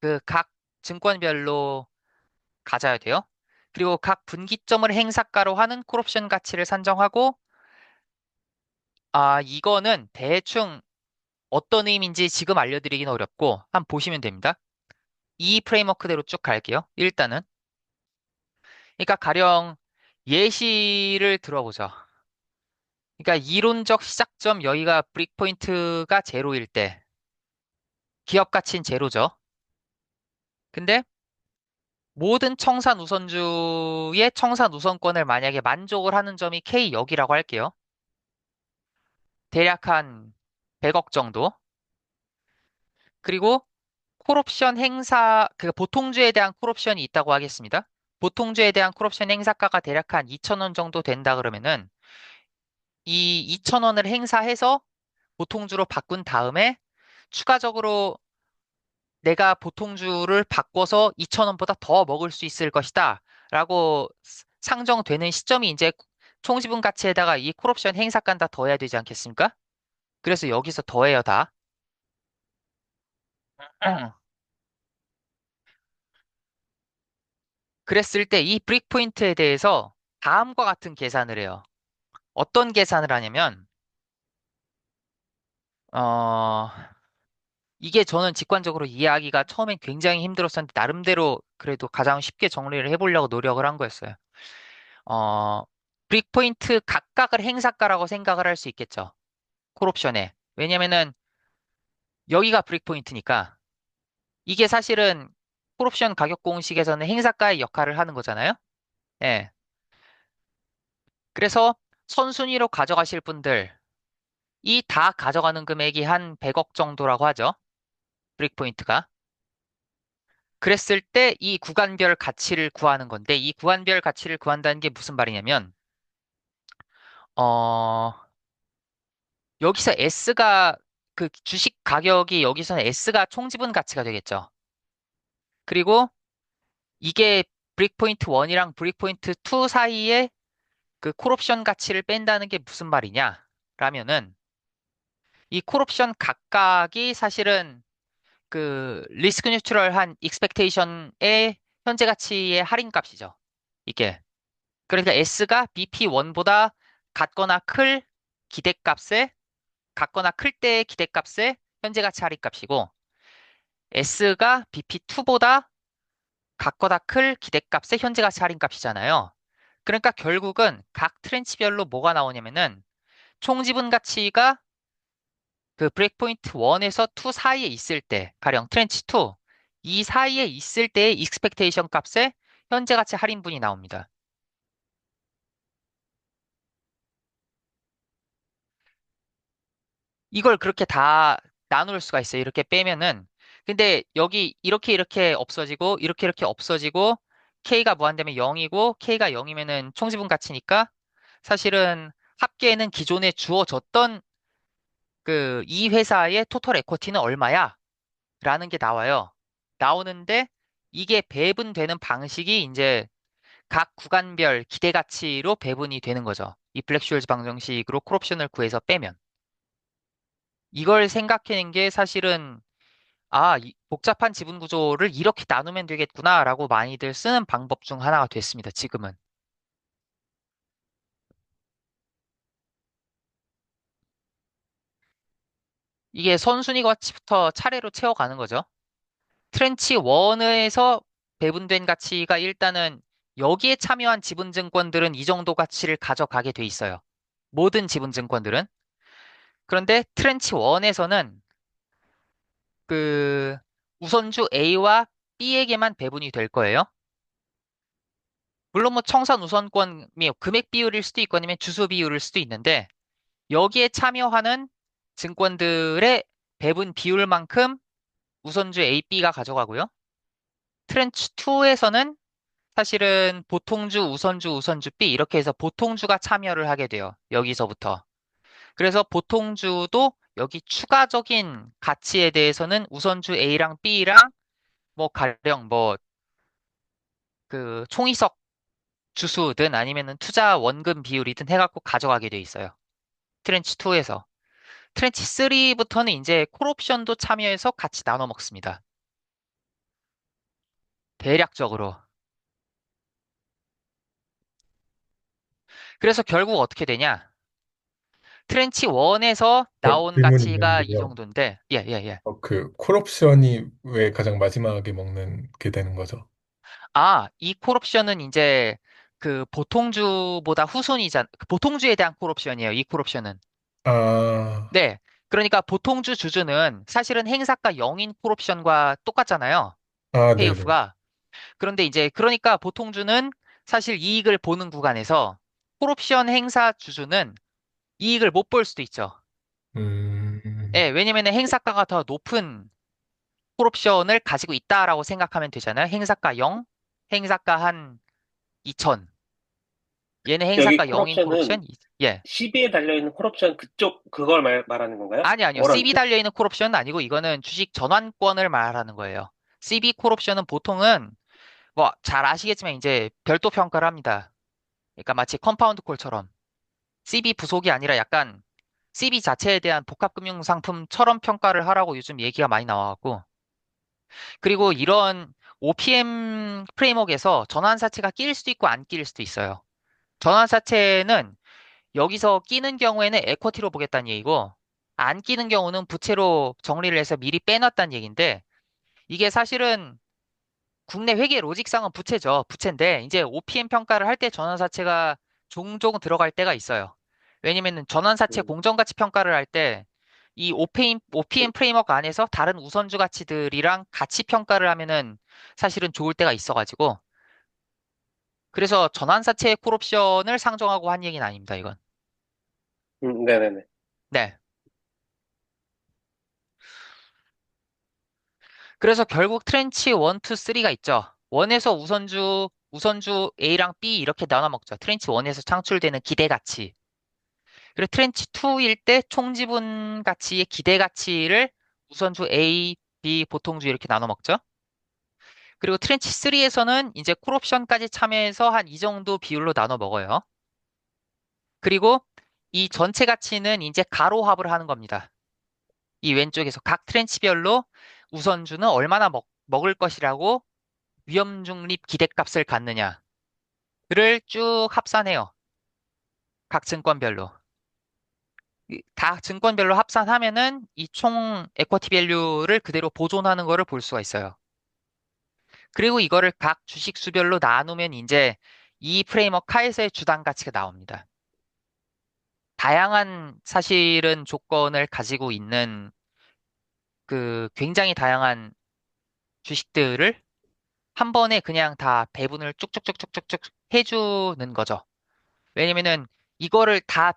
그 각 증권별로 가져야 돼요. 그리고 각 분기점을 행사가로 하는 콜옵션 가치를 산정하고, 이거는 대충 어떤 의미인지 지금 알려드리긴 어렵고, 한번 보시면 됩니다. 이 프레임워크대로 쭉 갈게요. 일단은. 그러니까 가령 예시를 들어보죠. 그러니까 이론적 시작점 여기가 브릭 포인트가 제로일 때, 기업 가치는 제로죠. 근데 모든 청산 우선주의 청산 우선권을 만약에 만족을 하는 점이 K 역이라고 할게요. 대략 한 100억 정도. 그리고 콜옵션 행사, 그 보통주에 대한 콜옵션이 있다고 하겠습니다. 보통주에 대한 콜옵션 행사가가 대략 한 2,000원 정도 된다 그러면은 이 2,000원을 행사해서 보통주로 바꾼 다음에 추가적으로 내가 보통주를 바꿔서 2,000원보다 더 먹을 수 있을 것이다 라고 상정되는 시점이 이제 총지분 가치에다가 이 콜옵션 행사가는 다 더해야 되지 않겠습니까? 그래서 여기서 더해요 다. 그랬을 때 이 브릭 포인트에 대해서 다음과 같은 계산을 해요. 어떤 계산을 하냐면 어, 이게 저는 직관적으로 이해하기가 처음엔 굉장히 힘들었었는데, 나름대로 그래도 가장 쉽게 정리를 해보려고 노력을 한 거였어요. 어, 브릭포인트 각각을 행사가라고 생각을 할 수 있겠죠. 콜옵션에. 왜냐면은 여기가 브릭포인트니까 이게 사실은 콜옵션 가격 공식에서는 행사가의 역할을 하는 거잖아요. 예. 그래서 선순위로 가져가실 분들, 이 다 가져가는 금액이 한 100억 정도라고 하죠. 브릭포인트가. 그랬을 때 이 구간별 가치를 구하는 건데, 이 구간별 가치를 구한다는 게 무슨 말이냐면, 어, 여기서 S가, 그 주식 가격이 여기서는 S가 총지분 가치가 되겠죠. 그리고 이게 브릭포인트 1이랑 브릭포인트 2 사이에 그 콜옵션 가치를 뺀다는 게 무슨 말이냐? 라면은, 이 콜옵션 각각이 사실은 그 리스크 뉴트럴한 익스펙테이션의 현재 가치의 할인 값이죠. 이게. 그러니까 S가 BP1보다 같거나 클 기대값에 같거나 클 때의 기대값의 현재 가치 할인 값이고 S가 BP2보다 같거나 클 기대값의 현재 가치 할인 값이잖아요. 그러니까 결국은 각 트렌치별로 뭐가 나오냐면은 총 지분 가치가 그 브레이크포인트 1에서 2 사이에 있을 때, 가령 트렌치 2, 이 사이에 있을 때의 익스펙테이션 값에 현재 가치 할인분이 나옵니다. 이걸 그렇게 다 나눌 수가 있어요. 이렇게 빼면은. 근데 여기 이렇게 없어지고, 이렇게 없어지고, K가 무한되면 0이고, K가 0이면은 총지분 가치니까 사실은 합계에는 기존에 주어졌던 그 이 회사의 토탈 에쿼티는 얼마야? 라는 게 나와요. 나오는데 이게 배분되는 방식이 이제 각 구간별 기대 가치로 배분이 되는 거죠. 이 블랙슈얼즈 방정식으로 콜옵션을 구해서 빼면. 이걸 생각하는 게 사실은 이 복잡한 지분 구조를 이렇게 나누면 되겠구나라고 많이들 쓰는 방법 중 하나가 됐습니다. 지금은. 이게 선순위 가치부터 차례로 채워가는 거죠. 트렌치 1에서 배분된 가치가 일단은 여기에 참여한 지분증권들은 이 정도 가치를 가져가게 돼 있어요. 모든 지분증권들은. 그런데 트렌치 1에서는 그 우선주 A와 B에게만 배분이 될 거예요. 물론 뭐 청산 우선권이 금액 비율일 수도 있고 아니면 주수 비율일 수도 있는데 여기에 참여하는 증권들의 배분 비율만큼 우선주 A, B가 가져가고요. 트렌치 2에서는 사실은 보통주, 우선주 B 이렇게 해서 보통주가 참여를 하게 돼요. 여기서부터. 그래서 보통주도 여기 추가적인 가치에 대해서는 우선주 A랑 B랑 뭐 가령 뭐 그 총이석 주수든 아니면은 투자 원금 비율이든 해갖고 가져가게 돼 있어요. 트렌치 2에서. 트렌치 3부터는 이제 콜옵션도 참여해서 같이 나눠 먹습니다. 대략적으로. 그래서 결국 어떻게 되냐? 트렌치 1에서 나온 질문이 가치가 이 있는데요. 정도인데, 예, 예, 예. 그 콜옵션이 왜 가장 마지막에 먹는 게 되는 거죠? 이 콜옵션은 이제 그 보통주보다 후순위자, 그 보통주에 대한 콜옵션이에요. 이 콜옵션은. 아, 네. 그러니까 보통주 주주는 사실은 행사가 0인 콜옵션과 똑같잖아요. 네네. 페이오프가. 그런데 이제 그러니까 보통주는 사실 이익을 보는 구간에서 콜옵션 행사 주주는 이익을 못 볼 수도 있죠. 음, 예, 왜냐면 행사가가 더 높은 콜옵션을 가지고 있다라고 생각하면 되잖아요. 행사가 0, 행사가 한 2천. 얘는 여기 행사가 0인 콜옵션은 콜옵션? 예. CB에 달려있는 콜옵션 그걸 말하는 건가요? 아니요. CB 워런트? 달려있는 콜옵션은 아니고 이거는 주식 전환권을 말하는 거예요. CB 콜옵션은 보통은 뭐 잘 아시겠지만 이제 별도 평가를 합니다. 그러니까 마치 컴파운드 콜처럼 CB 부속이 아니라 약간 CB 자체에 대한 복합금융상품처럼 평가를 하라고 요즘 얘기가 많이 나와갖고 그리고 이런 OPM 프레임워크에서 전환사채가 끼일 수도 있고 안 끼일 수도 있어요. 전환사채는 여기서 끼는 경우에는 에쿼티로 보겠다는 얘기고 안 끼는 경우는 부채로 정리를 해서 미리 빼놨다는 얘기인데, 이게 사실은 국내 회계 로직상은 부채죠. 부채인데, 이제 OPM 평가를 할 때 전환사채가 종종 들어갈 때가 있어요. 왜냐면은 전환사채 음, 공정가치 평가를 할 때, 이 OPM 프레임워크 안에서 다른 우선주 가치들이랑 같이 평가를 하면은 사실은 좋을 때가 있어가지고, 그래서 전환사채 콜옵션을 상정하고 한 얘기는 아닙니다, 이건. 네네네. 네. 그래서 결국 트렌치 1, 2, 3가 있죠. 1에서 우선주 A랑 B 이렇게 나눠 먹죠. 트렌치 1에서 창출되는 기대 가치. 그리고 트렌치 2일 때 총지분 가치의 기대 가치를 우선주 A, B, 보통주 이렇게 나눠 먹죠. 그리고 트렌치 3에서는 이제 콜옵션까지 참여해서 한 이 정도 비율로 나눠 먹어요. 그리고 이 전체 가치는 이제 가로합을 하는 겁니다. 이 왼쪽에서 각 트렌치별로 우선주는 얼마나 먹을 것이라고 위험 중립 기대값을 갖느냐를 쭉 합산해요. 각 증권별로. 다 증권별로 합산하면은 이 총 에쿼티 밸류를 그대로 보존하는 거를 볼 수가 있어요. 그리고 이거를 각 주식 수별로 나누면 이제 이 프레임워크 하에서의 주당 가치가 나옵니다. 다양한 사실은 조건을 가지고 있는 그 굉장히 다양한 주식들을 한 번에 그냥 다 배분을 쭉쭉쭉쭉쭉쭉 해주는 거죠. 왜냐면은 이거를 다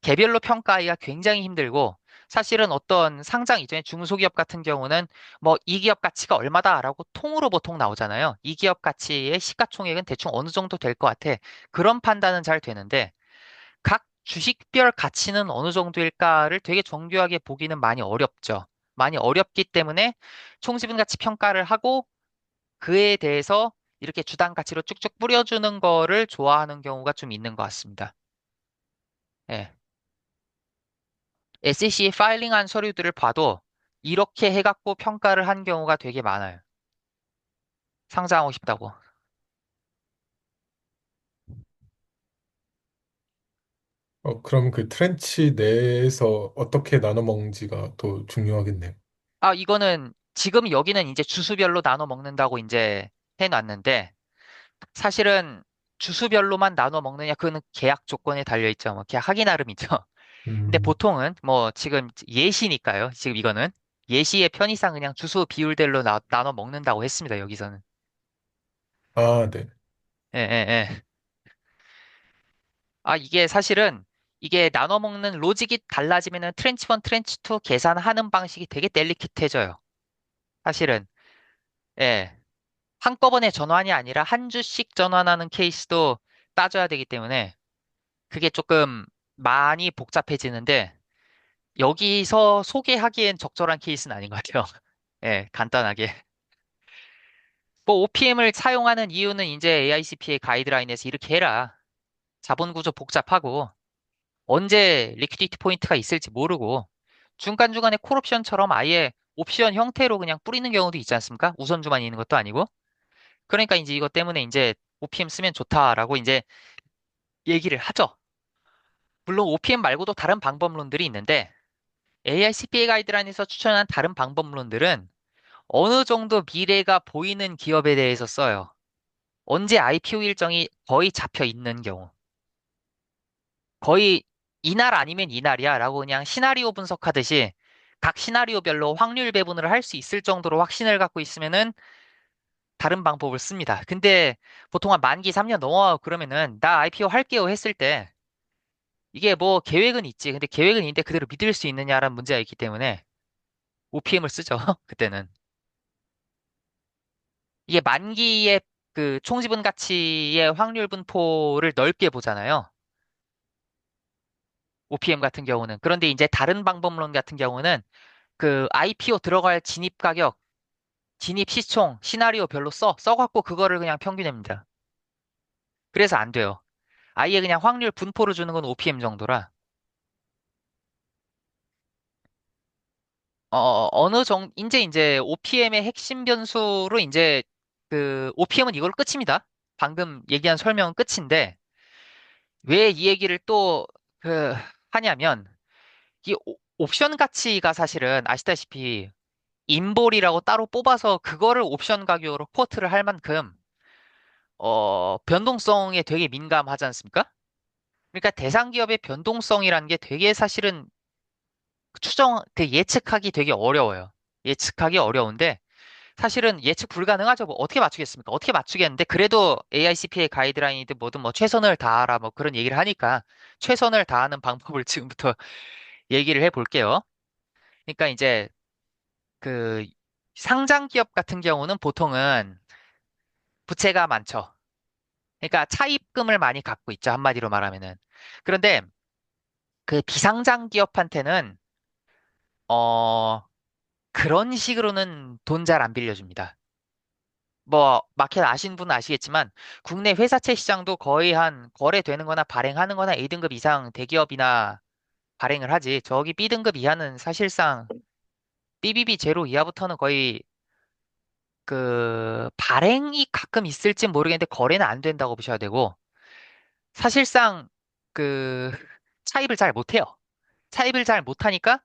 개별로 평가하기가 굉장히 힘들고 사실은 어떤 상장 이전에 중소기업 같은 경우는 뭐 이 기업 가치가 얼마다라고 통으로 보통 나오잖아요. 이 기업 가치의 시가총액은 대충 어느 정도 될 것 같아. 그런 판단은 잘 되는데 각 주식별 가치는 어느 정도일까를 되게 정교하게 보기는 많이 어렵죠. 많이 어렵기 때문에 총지분 가치 평가를 하고 그에 대해서 이렇게 주당 가치로 쭉쭉 뿌려주는 거를 좋아하는 경우가 좀 있는 것 같습니다. 예. SEC에 파일링한 서류들을 봐도 이렇게 해갖고 평가를 한 경우가 되게 많아요. 상장하고 싶다고. 그럼 그 트렌치 내에서 어떻게 나눠 먹는지가 더 중요하겠네요. 아, 이거는 지금 여기는 이제 주수별로 나눠 먹는다고 이제 해놨는데 사실은 주수별로만 나눠 먹느냐 그거는 계약 조건에 달려 있죠. 뭐 계약하기 나름이죠. 근데 음, 보통은 뭐 지금 예시니까요. 지금 이거는 예시의 편의상 그냥 주수 비율대로 나눠 먹는다고 했습니다. 여기서는. 아, 네. 예, 예, 예. 아, 이게 사실은 이게 나눠 먹는 로직이 달라지면은 트렌치 1, 트렌치 2 계산하는 방식이 되게 델리케트해져요. 사실은. 예. 한꺼번에 전환이 아니라 한 주씩 전환하는 케이스도 따져야 되기 때문에 그게 조금 많이 복잡해지는데 여기서 소개하기엔 적절한 케이스는 아닌 것 같아요. 예, 간단하게. 뭐 OPM을 사용하는 이유는 이제 AICPA 가이드라인에서 이렇게 해라. 자본 구조 복잡하고 언제 리퀴디티 포인트가 있을지 모르고 중간중간에 콜옵션처럼 아예 옵션 형태로 그냥 뿌리는 경우도 있지 않습니까? 우선주만 있는 것도 아니고. 그러니까 이제 이것 때문에 이제 OPM 쓰면 좋다라고 이제 얘기를 하죠. 물론 OPM 말고도 다른 방법론들이 있는데 AICPA 가이드라인에서 추천한 다른 방법론들은 어느 정도 미래가 보이는 기업에 대해서 써요. 언제 IPO 일정이 거의 잡혀 있는 경우. 거의 이날 아니면 이날이야 라고 그냥 시나리오 분석하듯이 각 시나리오별로 확률 배분을 할 수 있을 정도로 확신을 갖고 있으면은 다른 방법을 씁니다. 근데 보통 한 만기 3년 넘어 그러면은 나 IPO 할게요 했을 때 이게 뭐 계획은 있지. 근데 계획은 있는데 그대로 믿을 수 있느냐라는 문제가 있기 때문에 OPM을 쓰죠. 그때는. 이게 만기의 그 총지분 가치의 확률 분포를 넓게 보잖아요. OPM 같은 경우는. 그런데 이제 다른 방법론 같은 경우는 그 IPO 들어갈 진입 가격, 진입 시총, 시나리오 별로 써갖고 그거를 그냥 평균냅니다. 그래서 안 돼요. 아예 그냥 확률 분포를 주는 건 OPM 정도라. 이제 OPM의 핵심 변수로 이제 그 OPM은 이걸로 끝입니다. 방금 얘기한 설명은 끝인데 왜 이 얘기를 또 그 하냐면 옵션 가치가 사실은 아시다시피 인볼이라고 따로 뽑아서 그거를 옵션 가격으로 쿼트를 할 만큼 변동성에 되게 민감하지 않습니까? 그러니까 대상 기업의 변동성이라는 게 되게 사실은 예측하기 되게 어려워요. 예측하기 어려운데 사실은 예측 불가능하죠. 뭐 어떻게 맞추겠습니까? 어떻게 맞추겠는데 그래도 AICPA 가이드라인이든 뭐든 뭐 최선을 다하라 뭐 그런 얘기를 하니까 최선을 다하는 방법을 지금부터 얘기를 해볼게요. 그러니까 이제 그 상장 기업 같은 경우는 보통은 부채가 많죠. 그러니까 차입금을 많이 갖고 있죠. 한마디로 말하면은. 그런데 그 비상장 기업한테는 어 그런 식으로는 돈 잘 안 빌려줍니다. 뭐 마켓 아시는 분은 아시겠지만 국내 회사채 시장도 거의 한 거래되는 거나 발행하는 거나 A등급 이상 대기업이나 발행을 하지. 저기 B등급 이하는 사실상 BBB 제로 이하부터는 거의 그 발행이 가끔 있을진 모르겠는데 거래는 안 된다고 보셔야 되고 사실상 그 차입을 잘 못해요. 차입을 잘 못하니까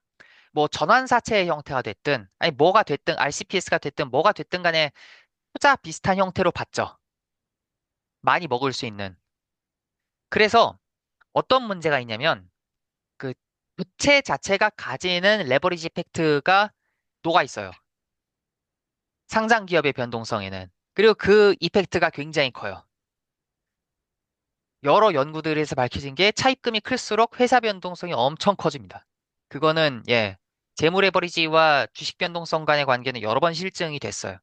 뭐 전환사채 형태가 됐든 아니 뭐가 됐든 RCPS가 됐든 뭐가 됐든 간에 투자 비슷한 형태로 받죠. 많이 먹을 수 있는. 그래서 어떤 문제가 있냐면 그 부채 자체가 가지는 레버리지 이펙트가 녹아 있어요. 상장 기업의 변동성에는. 그리고 그 이펙트가 굉장히 커요. 여러 연구들에서 밝혀진 게 차입금이 클수록 회사 변동성이 엄청 커집니다. 그거는 재무 레버리지와 주식 변동성 간의 관계는 여러 번 실증이 됐어요.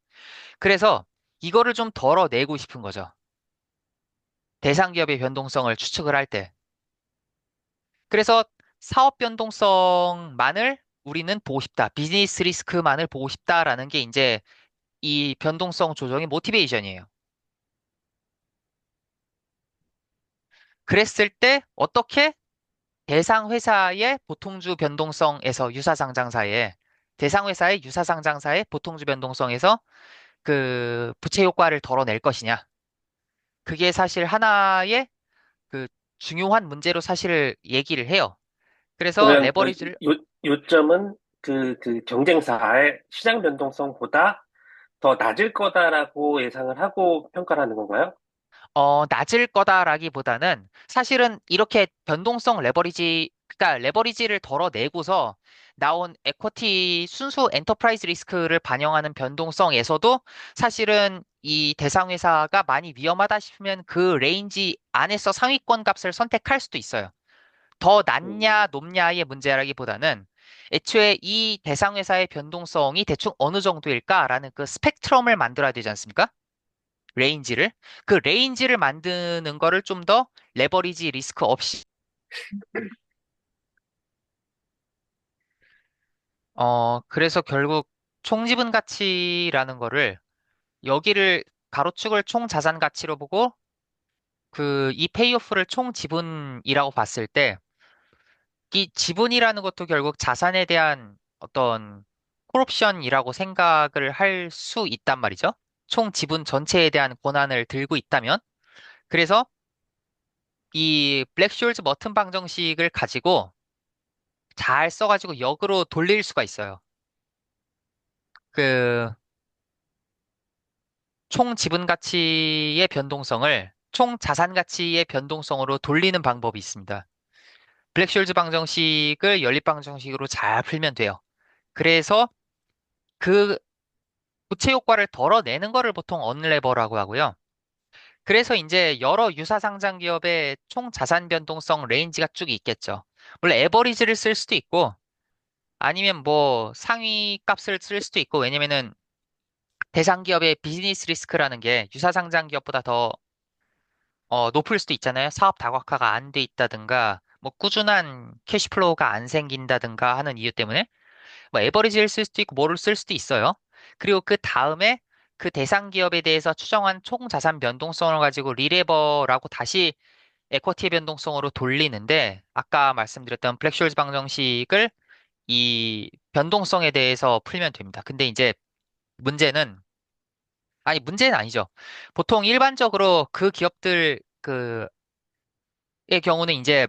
그래서 이거를 좀 덜어내고 싶은 거죠. 대상 기업의 변동성을 추측을 할 때. 그래서 사업 변동성만을 우리는 보고 싶다. 비즈니스 리스크만을 보고 싶다라는 게 이제 이 변동성 조정의 모티베이션이에요. 그랬을 때 어떻게 대상 회사의 보통주 변동성에서 유사상장사의 대상 회사의 유사상장사의 보통주 변동성에서 그 부채 효과를 덜어낼 것이냐. 그게 사실 하나의 그 중요한 문제로 사실 얘기를 해요. 그래서 그러면 그 레버리지를 요점은 그 경쟁사의 시장 변동성보다 더 낮을 거다라고 예상을 하고 평가를 하는 건가요? 낮을 거다라기보다는 사실은 이렇게 변동성 레버리지, 그러니까 레버리지를 덜어내고서 나온 에쿼티 순수 엔터프라이즈 리스크를 반영하는 변동성에서도 사실은 이 대상 회사가 많이 위험하다 싶으면 그 레인지 안에서 상위권 값을 선택할 수도 있어요. 더 낮냐, 음, 높냐의 문제라기보다는 애초에 이 대상 회사의 변동성이 대충 어느 정도일까라는 그 스펙트럼을 만들어야 되지 않습니까? 레인지를. 그 레인지를 만드는 거를 좀 더 레버리지 리스크 없이, 그래서 결국 총지분 가치라는 거를 여기를 가로축을 총 자산 가치로 보고 그 이 페이오프를 총 지분이라고 봤을 때 이 지분이라는 것도 결국 자산에 대한 어떤 콜옵션이라고 생각을 할 수 있단 말이죠. 총 지분 전체에 대한 권한을 들고 있다면. 그래서 이 블랙쇼ल्즈 머튼 방정식을 가지고 잘 써가지고 역으로 돌릴 수가 있어요. 그 총 지분 가치의 변동성을 총 자산 가치의 변동성으로 돌리는 방법이 있습니다. 블랙쇼ल्즈 방정식을 연립 방정식으로 잘 풀면 돼요. 그래서 그 부채 효과를 덜어내는 거를 보통 언레버라고 하고요. 그래서 이제 여러 유사상장 기업의 총 자산 변동성 레인지가 쭉 있겠죠. 물론 에버리지를 쓸 수도 있고 아니면 뭐 상위 값을 쓸 수도 있고 왜냐면은 대상 기업의 비즈니스 리스크라는 게 유사상장 기업보다 더 높을 수도 있잖아요. 사업 다각화가 안 돼 있다든가 뭐 꾸준한 캐시플로우가 안 생긴다든가 하는 이유 때문에 뭐 에버리지를 쓸 수도 있고 뭐를 쓸 수도 있어요. 그리고 그 다음에 그 대상 기업에 대해서 추정한 총 자산 변동성을 가지고 리레버라고 다시 에쿼티 변동성으로 돌리는데 아까 말씀드렸던 블랙쇼ल्즈 방정식을 이 변동성에 대해서 풀면 됩니다. 근데 이제 문제는 아니 문제는 아니죠. 보통 일반적으로 그 기업들 그의 경우는 이제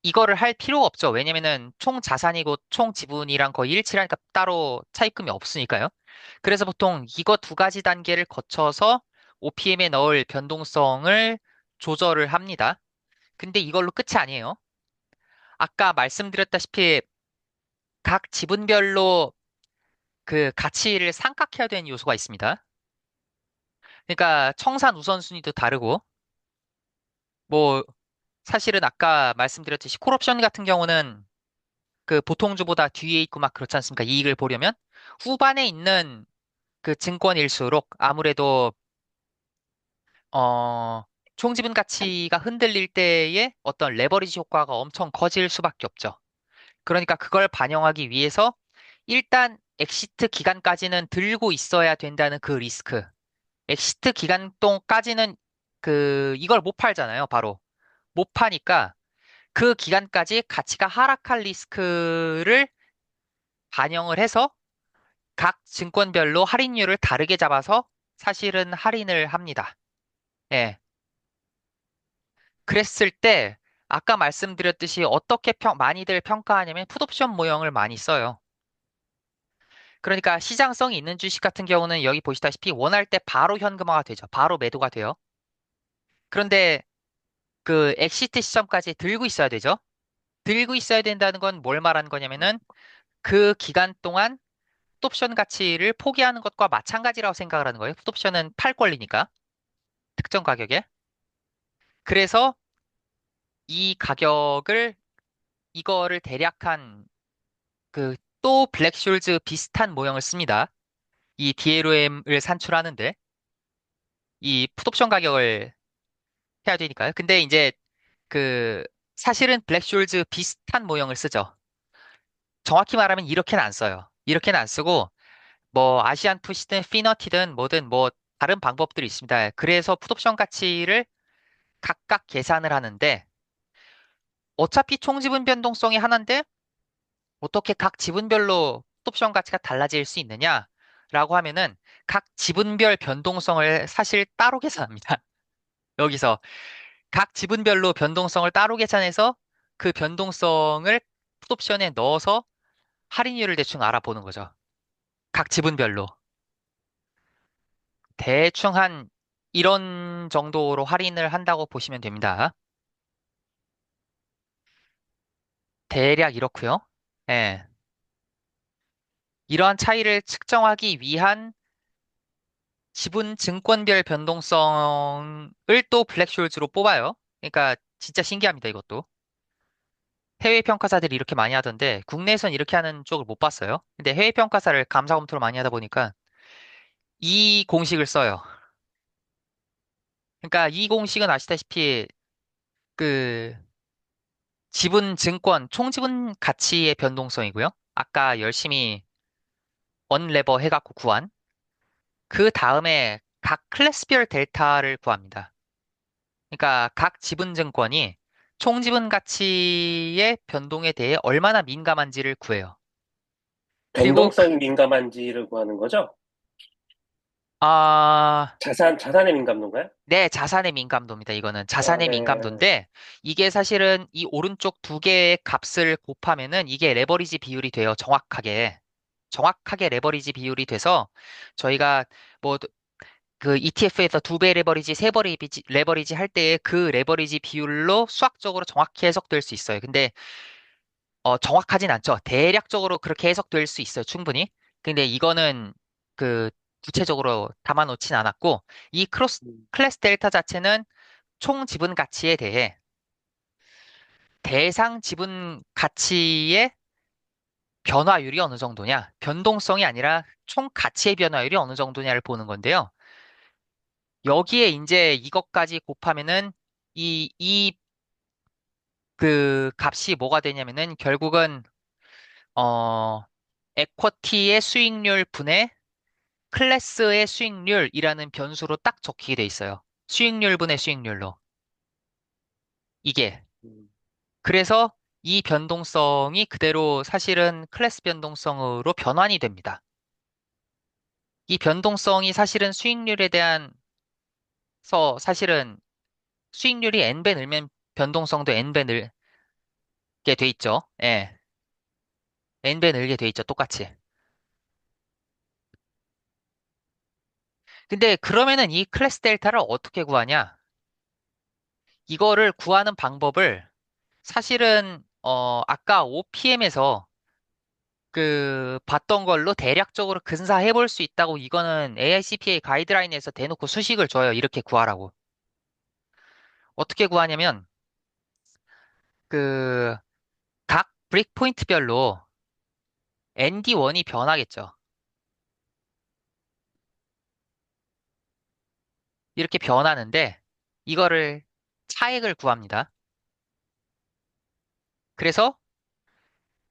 이거를 할 필요가 없죠. 왜냐면은 총 자산이고 총 지분이랑 거의 일치하니까 따로 차입금이 없으니까요. 그래서 보통 이거 두 가지 단계를 거쳐서 OPM에 넣을 변동성을 조절을 합니다. 근데 이걸로 끝이 아니에요. 아까 말씀드렸다시피 각 지분별로 그 가치를 삼각해야 되는 요소가 있습니다. 그러니까 청산 우선순위도 다르고, 뭐, 사실은 아까 말씀드렸듯이 콜옵션 같은 경우는 그 보통주보다 뒤에 있고 막 그렇지 않습니까? 이익을 보려면 후반에 있는 그 증권일수록 아무래도 어 총지분 가치가 흔들릴 때의 어떤 레버리지 효과가 엄청 커질 수밖에 없죠. 그러니까 그걸 반영하기 위해서 일단 엑시트 기간까지는 들고 있어야 된다는 그 리스크. 엑시트 기간 동까지는 그 이걸 못 팔잖아요. 바로 못 파니까 그 기간까지 가치가 하락할 리스크를 반영을 해서 각 증권별로 할인율을 다르게 잡아서 사실은 할인을 합니다. 예. 그랬을 때 아까 말씀드렸듯이 어떻게 많이들 평가하냐면 풋옵션 모형을 많이 써요. 그러니까 시장성이 있는 주식 같은 경우는 여기 보시다시피 원할 때 바로 현금화가 되죠. 바로 매도가 돼요. 그런데 그 엑시트 시점까지 들고 있어야 되죠. 들고 있어야 된다는 건 뭘 말하는 거냐면은 그 기간 동안 풋옵션 가치를 포기하는 것과 마찬가지라고 생각을 하는 거예요. 풋옵션은 팔 권리니까. 특정 가격에. 그래서 이 가격을, 이거를 대략한 그 또 블랙숄즈 비슷한 모형을 씁니다. 이 DLOM을 산출하는데 이 풋옵션 가격을 해야 되니까요. 근데 이제 그 사실은 블랙숄즈 비슷한 모형을 쓰죠. 정확히 말하면 이렇게는 안 써요. 이렇게는 안 쓰고 뭐 아시안 푸시든 피너티든 뭐든 뭐 다른 방법들이 있습니다. 그래서 풋옵션 가치를 각각 계산을 하는데 어차피 총지분 변동성이 하나인데 어떻게 각 지분별로 풋옵션 가치가 달라질 수 있느냐라고 하면은 각 지분별 변동성을 사실 따로 계산합니다. 여기서 각 지분별로 변동성을 따로 계산해서 그 변동성을 풋옵션에 넣어서 할인율을 대충 알아보는 거죠. 각 지분별로. 대충 한 이런 정도로 할인을 한다고 보시면 됩니다. 대략 이렇고요. 예. 이러한 차이를 측정하기 위한 지분 증권별 변동성을 또 블랙숄즈로 뽑아요. 그러니까 진짜 신기합니다, 이것도. 해외 평가사들이 이렇게 많이 하던데 국내에선 이렇게 하는 쪽을 못 봤어요. 근데 해외 평가사를 감사 검토를 많이 하다 보니까 이 공식을 써요. 그러니까 이 공식은 아시다시피 그 지분 증권 총지분 가치의 변동성이고요. 아까 열심히 언레버 해갖고 구한 그 다음에 각 클래스별 델타를 구합니다. 그러니까 각 지분 증권이 총지분 가치의 변동에 대해 얼마나 민감한지를 구해요. 그리고 변동성이 민감한지를 구하는 거죠? 아, 자산의 민감도인가요? 네, 자산의 민감도입니다. 이거는 자산의 네. 민감도인데 이게 사실은 이 오른쪽 두 개의 값을 곱하면은 이게 레버리지 비율이 돼요. 정확하게. 정확하게 레버리지 비율이 돼서 저희가 뭐 그 ETF에서 두 배 레버리지, 세 배 레버리지 할 때 그 레버리지 비율로 수학적으로 정확히 해석될 수 있어요. 근데 정확하진 않죠. 대략적으로 그렇게 해석될 수 있어요. 충분히. 근데 이거는 그 구체적으로 담아놓진 않았고 이 음, 클래스 델타 자체는 총 지분 가치에 대해 대상 지분 가치의 변화율이 어느 정도냐, 변동성이 아니라 총 가치의 변화율이 어느 정도냐를 보는 건데요. 여기에 이제 이것까지 곱하면은 이 그 값이 뭐가 되냐면은 결국은 어 에쿼티의 수익률 분의 클래스의 수익률이라는 변수로 딱 적히게 돼 있어요. 수익률 분의 수익률로. 이게. 음, 그래서 이 변동성이 그대로 사실은 클래스 변동성으로 변환이 됩니다. 이 변동성이 사실은 수익률에 대한 사실은 수익률이 n배 늘면 변동성도 n배 게 돼 있죠. 예. n배 늘게 돼 있죠. 똑같이. 근데 그러면은 이 클래스 델타를 어떻게 구하냐? 이거를 구하는 방법을 사실은 아까 OPM에서 그 봤던 걸로 대략적으로 근사해 볼 수 있다고 이거는 AICPA 가이드라인에서 대놓고 수식을 줘요. 이렇게 구하라고. 어떻게 구하냐면 그 각 브릭 포인트별로 ND1이 변하겠죠. 이렇게 변하는데 이거를 차액을 구합니다. 그래서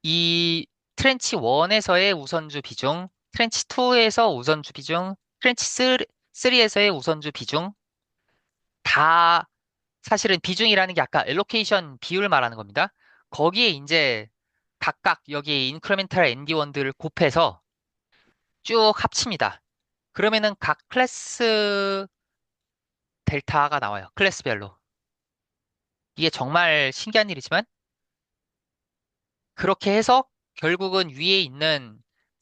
이 트렌치 1에서의 우선주 비중, 트렌치 2에서 우선주 비중, 트렌치 3에서의 우선주 비중 다 사실은 비중이라는 게 아까 엘로케이션 비율 말하는 겁니다. 거기에 이제 각각 여기 인크리멘탈 ND1들을 곱해서 쭉 합칩니다. 그러면은 각 클래스 델타가 나와요. 클래스별로. 이게 정말 신기한 일이지만 그렇게 해서 결국은 위에 있는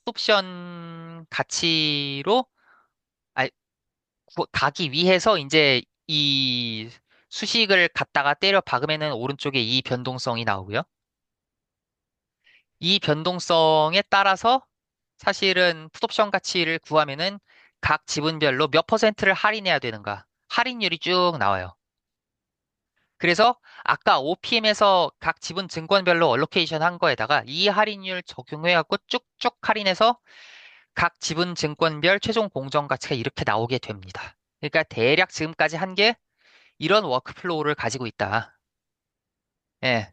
옵션 가치로 아, 가기 위해서 이제 이 수식을 갖다가 때려 박으면은 오른쪽에 이 변동성이 나오고요. 이 변동성에 따라서 사실은 풋옵션 가치를 구하면은 각 지분별로 몇 퍼센트를 할인해야 되는가. 할인율이 쭉 나와요. 그래서 아까 OPM에서 각 지분 증권별로 얼로케이션 한 거에다가 이 할인율 적용해갖고 쭉쭉 할인해서 각 지분 증권별 최종 공정 가치가 이렇게 나오게 됩니다. 그러니까 대략 지금까지 한 게 이런 워크플로우를 가지고 있다. 예.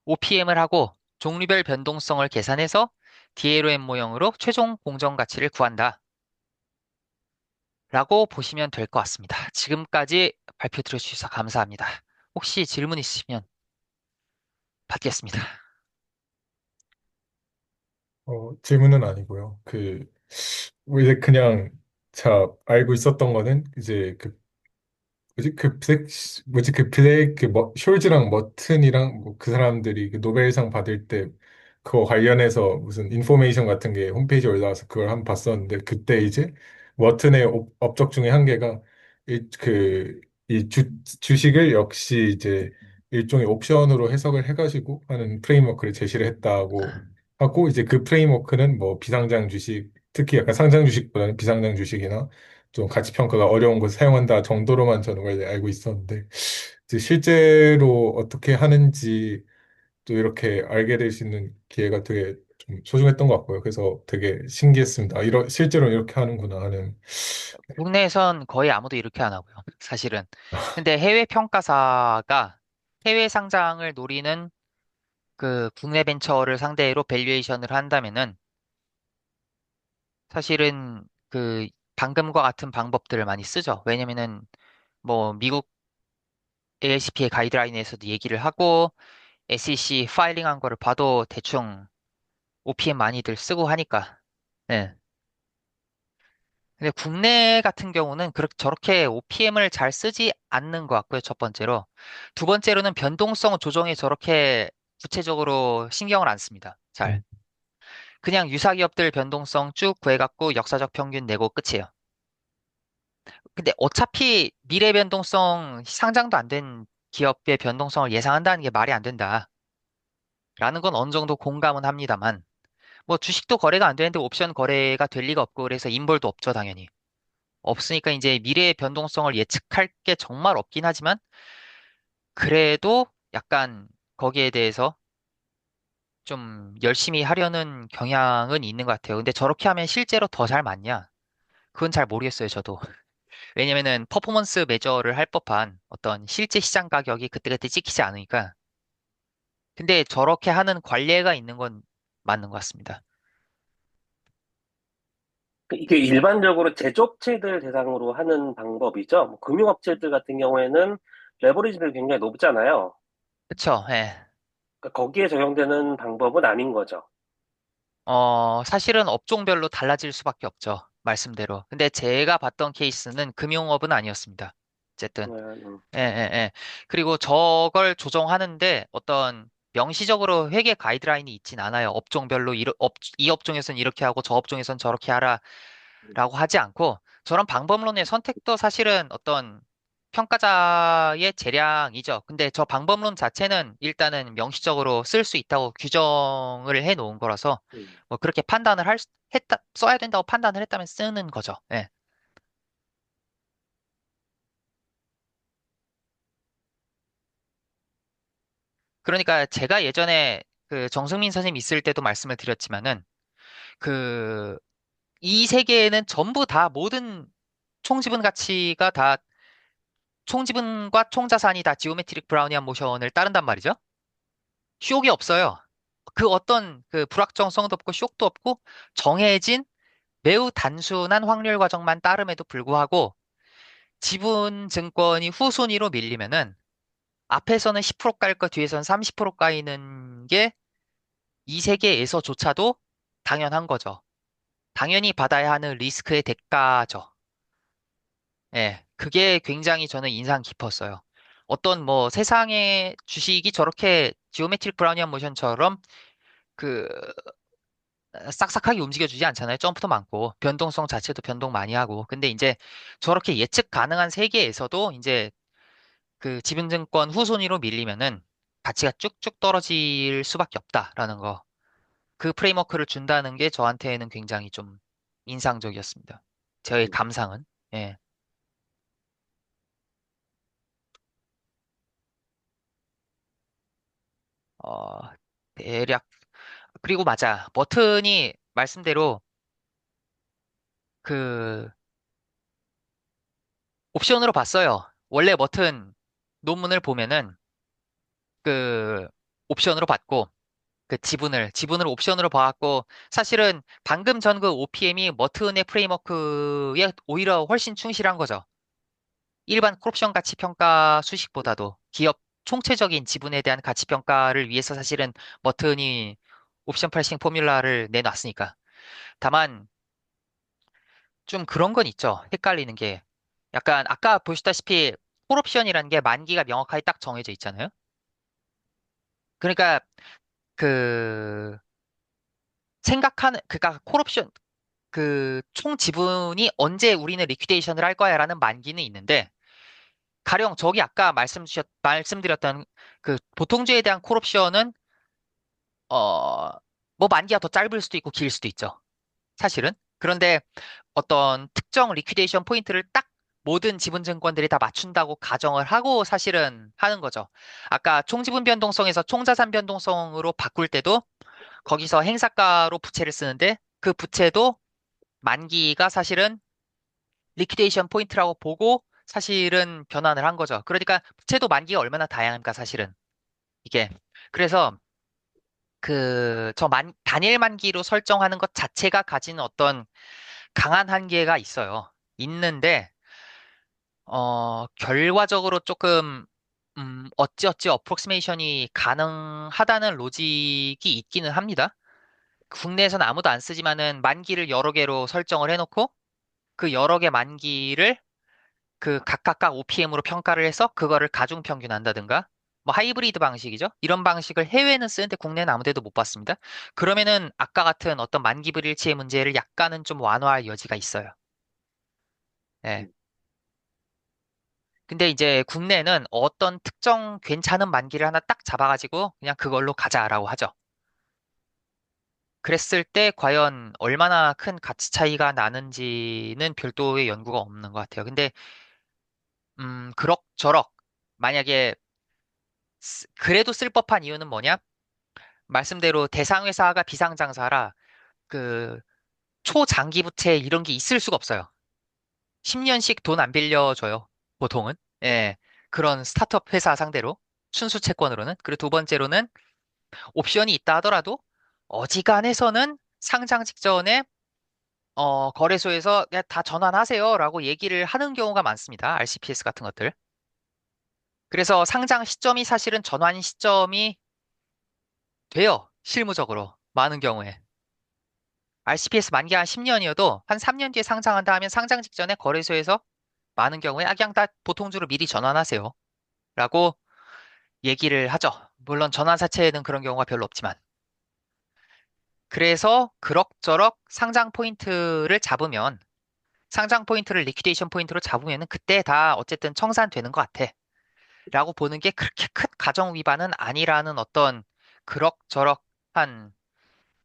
OPM을 하고 종류별 변동성을 계산해서 DLOM 모형으로 최종 공정 가치를 구한다. 라고 보시면 될 것 같습니다. 지금까지 발표 들어주셔서 감사합니다. 혹시 질문 있으시면 받겠습니다. 질문은 아니고요. 이제 그냥 자 알고 있었던 거는 이제 숄즈랑 머튼이랑 뭐 그 사람들이 그 노벨상 받을 때 그거 관련해서 무슨 인포메이션 같은 게 홈페이지에 올라와서 그걸 한번 봤었는데 그때 이제 머튼의 업적 중에 한 개가 주식을 역시 이제 일종의 옵션으로 해석을 해가지고 하는 프레임워크를 제시를 했다고 하고 이제 그 프레임워크는 뭐 비상장 주식 특히 약간 상장 주식보다는 비상장 주식이나 좀 가치 평가가 어려운 걸 사용한다 정도로만 저는 원래 알고 있었는데 이제 실제로 어떻게 하는지 또 이렇게 알게 될 수 있는 기회가 되게 좀 소중했던 것 같고요. 그래서 되게 신기했습니다. 실제로 이렇게 하는구나 하는. 국내에선 거의 아무도 이렇게 안 하고요. 사실은. 근데 해외 평가사가 해외 상장을 노리는 그 국내 벤처를 상대로 밸류에이션을 한다면은 사실은 그 방금과 같은 방법들을 많이 쓰죠. 왜냐면은 뭐 미국 ALCP의 가이드라인에서도 얘기를 하고 SEC 파일링한 거를 봐도 대충 OPM 많이들 쓰고 하니까. 네. 근데 국내 같은 경우는 저렇게 OPM을 잘 쓰지 않는 것 같고요. 첫 번째로. 두 번째로는 변동성 조정에 저렇게 구체적으로 신경을 안 씁니다. 잘. 음, 그냥 유사기업들 변동성 쭉 구해갖고 역사적 평균 내고 끝이에요. 근데 어차피 미래 변동성 상장도 안 된 기업의 변동성을 예상한다는 게 말이 안 된다. 라는 건 어느 정도 공감은 합니다만, 뭐 주식도 거래가 안 되는데 옵션 거래가 될 리가 없고 그래서 인벌도 없죠, 당연히. 없으니까 이제 미래의 변동성을 예측할 게 정말 없긴 하지만, 그래도 약간 거기에 대해서 좀 열심히 하려는 경향은 있는 것 같아요. 근데 저렇게 하면 실제로 더 잘 맞냐? 그건 잘 모르겠어요, 저도. 왜냐면은 퍼포먼스 메저를 할 법한 어떤 실제 시장 가격이 그때그때 찍히지 않으니까. 근데 저렇게 하는 관례가 있는 건 맞는 것 같습니다. 이게 일반적으로 제조업체들 대상으로 하는 방법이죠. 뭐 금융업체들 같은 경우에는 레버리지도 굉장히 높잖아요. 그쵸? 예. 그러니까 거기에 적용되는 방법은 아닌 거죠. 사실은 업종별로 달라질 수밖에 없죠. 말씀대로. 근데 제가 봤던 케이스는 금융업은 아니었습니다. 어쨌든. 음, 예, 예, 예. 그리고 저걸 조정하는데 어떤 명시적으로 회계 가이드라인이 있진 않아요. 업종별로 이 업종에선 이렇게 하고 저 업종에선 저렇게 하라라고 하지 않고 저런 방법론의 선택도 사실은 어떤 평가자의 재량이죠. 근데 저 방법론 자체는 일단은 명시적으로 쓸 수 있다고 규정을 해 놓은 거라서 음, 뭐 그렇게 판단을 써야 된다고 판단을 했다면 쓰는 거죠. 예. 그러니까 제가 예전에 그 정승민 선생님 있을 때도 말씀을 드렸지만은 그 이 세계에는 전부 다 모든 총지분 가치가 다 총지분과 총자산이 다 지오메트릭 브라우니안 모션을 따른단 말이죠. 쇼이 없어요. 그 어떤 그 불확정성도 없고 쇼도 없고 정해진 매우 단순한 확률 과정만 따름에도 불구하고 지분 증권이 후순위로 밀리면은 앞에서는 10% 깔 거 뒤에서는 30% 까이는 게 이 세계에서조차도 당연한 거죠. 당연히 받아야 하는 리스크의 대가죠. 예, 그게 굉장히 저는 인상 깊었어요. 어떤 뭐 세상의 주식이 저렇게 지오메트릭 브라우니안 모션처럼 그 싹싹하게 움직여주지 않잖아요. 점프도 많고 변동성 자체도 변동 많이 하고. 근데 이제 저렇게 예측 가능한 세계에서도 이제 그 지분증권 후순위로 밀리면은 가치가 쭉쭉 떨어질 수밖에 없다라는 거. 그 프레임워크를 준다는 게 저한테는 굉장히 좀 인상적이었습니다. 저의 음, 감상은. 예. 어, 대략 그리고 맞아. 버튼이 말씀대로 그 옵션으로 봤어요. 원래 버튼 논문을 보면은 그 옵션으로 봤고 그 지분을 옵션으로 봐왔고 사실은 방금 전 그 OPM이 머튼의 프레임워크에 오히려 훨씬 충실한 거죠. 일반 콜옵션 가치 평가 수식보다도 기업 총체적인 지분에 대한 가치 평가를 위해서 사실은 머튼이 옵션 프라이싱 포뮬라를 내놨으니까. 다만 좀 그런 건 있죠. 헷갈리는 게. 약간 아까 보셨다시피 콜옵션이라는 게 만기가 명확하게 딱 정해져 있잖아요. 그러니까 그 그러니까 콜옵션 그 총 지분이 언제 우리는 리퀴데이션을 할 거야라는 만기는 있는데 가령 저기 아까 말씀드렸던 그 보통주에 대한 콜옵션은 어 뭐 만기가 더 짧을 수도 있고 길 수도 있죠. 사실은. 그런데 어떤 특정 리퀴데이션 포인트를 딱 모든 지분 증권들이 다 맞춘다고 가정을 하고 사실은 하는 거죠. 아까 총지분 변동성에서 총자산 변동성으로 바꿀 때도 거기서 행사가로 부채를 쓰는데 그 부채도 만기가 사실은 리퀴데이션 포인트라고 보고 사실은 변환을 한 거죠. 그러니까 부채도 만기가 얼마나 다양합니까, 사실은. 이게. 그래서 단일 만기로 설정하는 것 자체가 가지는 어떤 강한 한계가 있어요. 있는데, 결과적으로 조금, 어찌어찌 어프록시메이션이 가능하다는 로직이 있기는 합니다. 국내에서는 아무도 안 쓰지만은 만기를 여러 개로 설정을 해놓고 그 여러 개 만기를 그 각각 OPM으로 평가를 해서 그거를 가중 평균한다든가 뭐 하이브리드 방식이죠. 이런 방식을 해외는 쓰는데 국내는 아무 데도 못 봤습니다. 그러면은 아까 같은 어떤 만기 불일치의 문제를 약간은 좀 완화할 여지가 있어요. 예. 음, 근데 이제 국내는 어떤 특정 괜찮은 만기를 하나 딱 잡아가지고 그냥 그걸로 가자라고 하죠. 그랬을 때 과연 얼마나 큰 가치 차이가 나는지는 별도의 연구가 없는 것 같아요. 근데 그럭저럭 만약에 그래도 쓸 법한 이유는 뭐냐? 말씀대로 대상회사가 비상장사라 그 초장기 부채 이런 게 있을 수가 없어요. 10년씩 돈 안 빌려줘요. 보통은. 예. 그런 스타트업 회사 상대로. 순수 채권으로는. 그리고 두 번째로는 옵션이 있다 하더라도 어지간해서는 상장 직전에 거래소에서 그냥 다 전환하세요라고 얘기를 하는 경우가 많습니다. RCPS 같은 것들. 그래서 상장 시점이 사실은 전환 시점이 돼요. 실무적으로. 많은 경우에. RCPS 만기 한 10년이어도 한 3년 뒤에 상장한다 하면 상장 직전에 거래소에서 많은 경우에 그냥 다 보통주로 미리 전환하세요. 라고 얘기를 하죠. 물론 전환 사채에는 그런 경우가 별로 없지만. 그래서 그럭저럭 상장 포인트를 잡으면 상장 포인트를 리퀴데이션 포인트로 잡으면은 그때 다 어쨌든 청산되는 것 같아. 라고 보는 게 그렇게 큰 가정 위반은 아니라는 어떤 그럭저럭한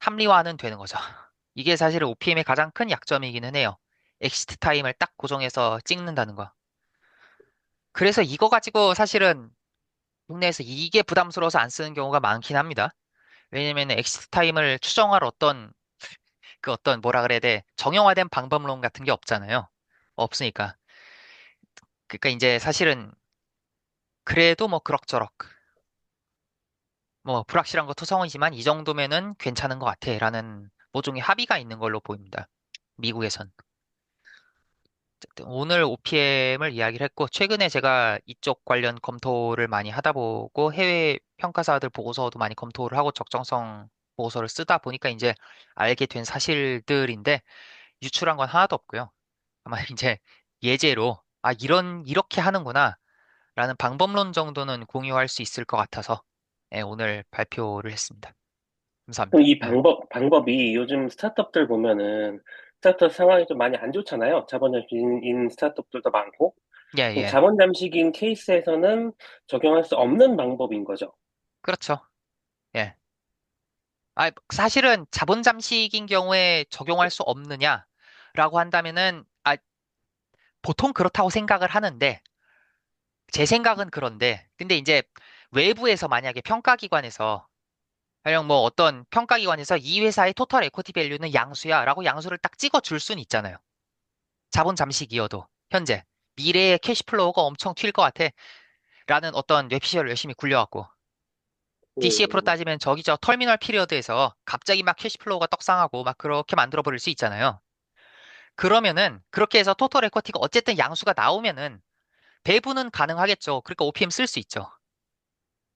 합리화는 되는 거죠. 이게 사실은 OPM의 가장 큰 약점이기는 해요. 엑시트 타임을 딱 고정해서 찍는다는 거. 그래서 이거 가지고 사실은 국내에서 이게 부담스러워서 안 쓰는 경우가 많긴 합니다. 왜냐면 엑시트 타임을 추정할 어떤 그 어떤 뭐라 그래야 돼 정형화된 방법론 같은 게 없잖아요. 없으니까. 그러니까 이제 사실은 그래도 뭐 그럭저럭 뭐 불확실한 거 토성이지만 이 정도면은 괜찮은 것 같아라는 모종의 합의가 있는 걸로 보입니다. 미국에선. 어쨌든 오늘 OPM을 이야기를 했고 최근에 제가 이쪽 관련 검토를 많이 하다 보고 해외 평가사들 보고서도 많이 검토를 하고 적정성 보고서를 쓰다 보니까 이제 알게 된 사실들인데 유출한 건 하나도 없고요. 아마 이제 예제로 아 이렇게 하는구나 라는 방법론 정도는 공유할 수 있을 것 같아서 예, 오늘 발표를 했습니다. 그럼 감사합니다. 이 예, 방법이 요즘 스타트업들 보면은 스타트업 상황이 좀 많이 안 좋잖아요. 자본 잠식인 스타트업들도 많고. 예, 그럼 예. 자본 잠식인 케이스에서는 적용할 수 없는 방법인 거죠. 그렇죠. 예. 아, 사실은 자본 잠식인 경우에 적용할 수 없느냐라고 한다면은 보통 그렇다고 생각을 하는데 제 생각은 그런데 근데 이제 외부에서 만약에 평가기관에서 가령 뭐 어떤 평가기관에서 이 회사의 토탈 에쿼티 밸류는 양수야라고 양수를 딱 찍어 줄 수는 있잖아요. 자본 잠식이어도 현재 미래의 캐시플로우가 엄청 튈 것 같아 라는 어떤 뇌피셜을 열심히 굴려왔고 DCF로 음, 따지면 저기 저 터미널 피리어드에서 갑자기 막 캐시플로우가 떡상하고 막 그렇게 만들어 버릴 수 있잖아요. 그러면은 그렇게 해서 토탈 에쿼티가 어쨌든 양수가 나오면은 배분은 가능하겠죠. 그러니까 OPM 쓸 수 있죠.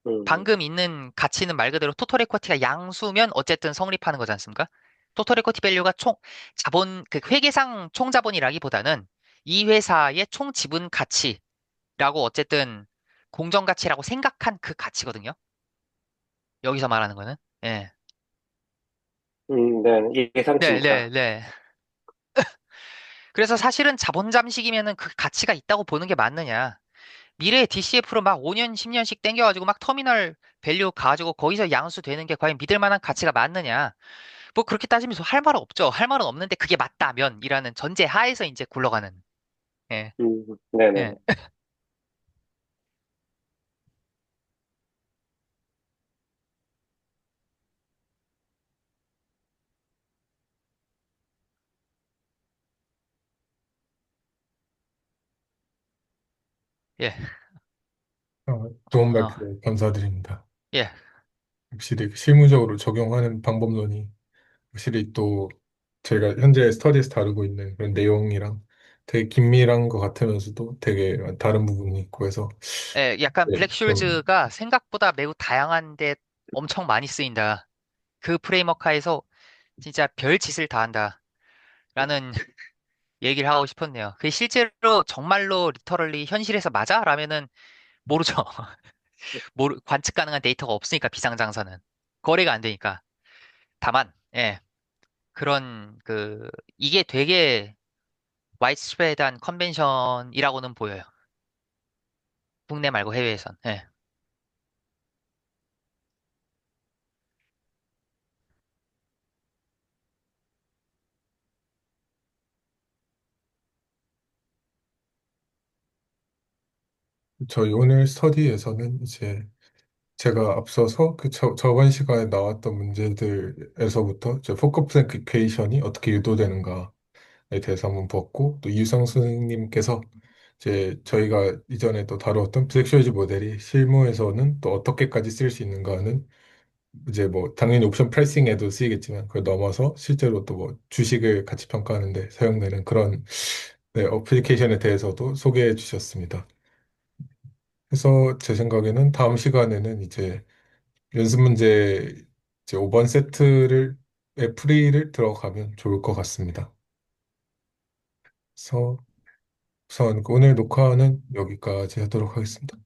음, 방금 있는 가치는 말 그대로 토탈 에쿼티가 양수면 어쨌든 성립하는 거지 않습니까? 토탈 에쿼티 밸류가 총 자본 그 회계상 총 자본이라기보다는 이 회사의 총 지분 가치라고 어쨌든 공정 가치라고 생각한 그 가치거든요. 여기서 말하는 거는. 예. 네, 네, 네, 예상치니까. 네. 그래서 사실은 자본 잠식이면은 그 가치가 있다고 보는 게 맞느냐. 미래의 DCF로 막 5년, 10년씩 땡겨가지고 막 터미널 밸류 가지고 거기서 양수되는 게 과연 믿을 만한 가치가 맞느냐. 뭐 그렇게 따지면서 할 말은 없죠. 할 말은 없는데 그게 맞다면이라는 전제 하에서 이제 굴러가는. 예, 네네네. 예, 예, 좋은 어, 발표 감사드립니다. 예, 확실히 그 실무적으로 적용하는 방법론이 확실히 또 저희가 현재 스터디에서 다루고 있는 그런 내용이랑 되게 긴밀한 것 같으면서도 되게 다른 부분이 있고 해서 예. 약간 네, 좀 블랙슐즈가 생각보다 매우 다양한데 엄청 많이 쓰인다. 그 프레임워크 하에서 진짜 별 짓을 다 한다. 라는 얘기를 하고 싶었네요. 그게 실제로 정말로 리터럴리 현실에서 맞아? 라면은 모르죠. 관측 가능한 데이터가 없으니까 비상장사는. 거래가 안 되니까. 다만, 예. 그런, 이게 되게 와이드스프레드한 컨벤션이라고는 보여요. 국내 말고 해외에선. 예. 저희 오늘 스터디에서는 이제 제가 앞서서 그 저번 시간에 나왔던 문제들에서부터 이제 포커스 앰플리케이션이 어떻게 유도되는가에 대해서 한번 보았고 또 이유성 선생님께서 이제 저희가 이전에 또 다루었던 블랙쇼즈 모델이 실무에서는 또 어떻게까지 쓸 수 있는가는 이제 뭐 당연히 옵션 프라이싱에도 쓰이겠지만 그걸 넘어서 실제로 또 뭐 주식을 같이 평가하는데 사용되는 그런 네, 어플리케이션에 대해서도 소개해 주셨습니다. 그래서 제 생각에는 다음 시간에는 이제 연습 문제 이제 5번 세트를 풀이를 들어가면 좋을 것 같습니다. 그래서 우선 그 오늘 녹화는 여기까지 하도록 하겠습니다.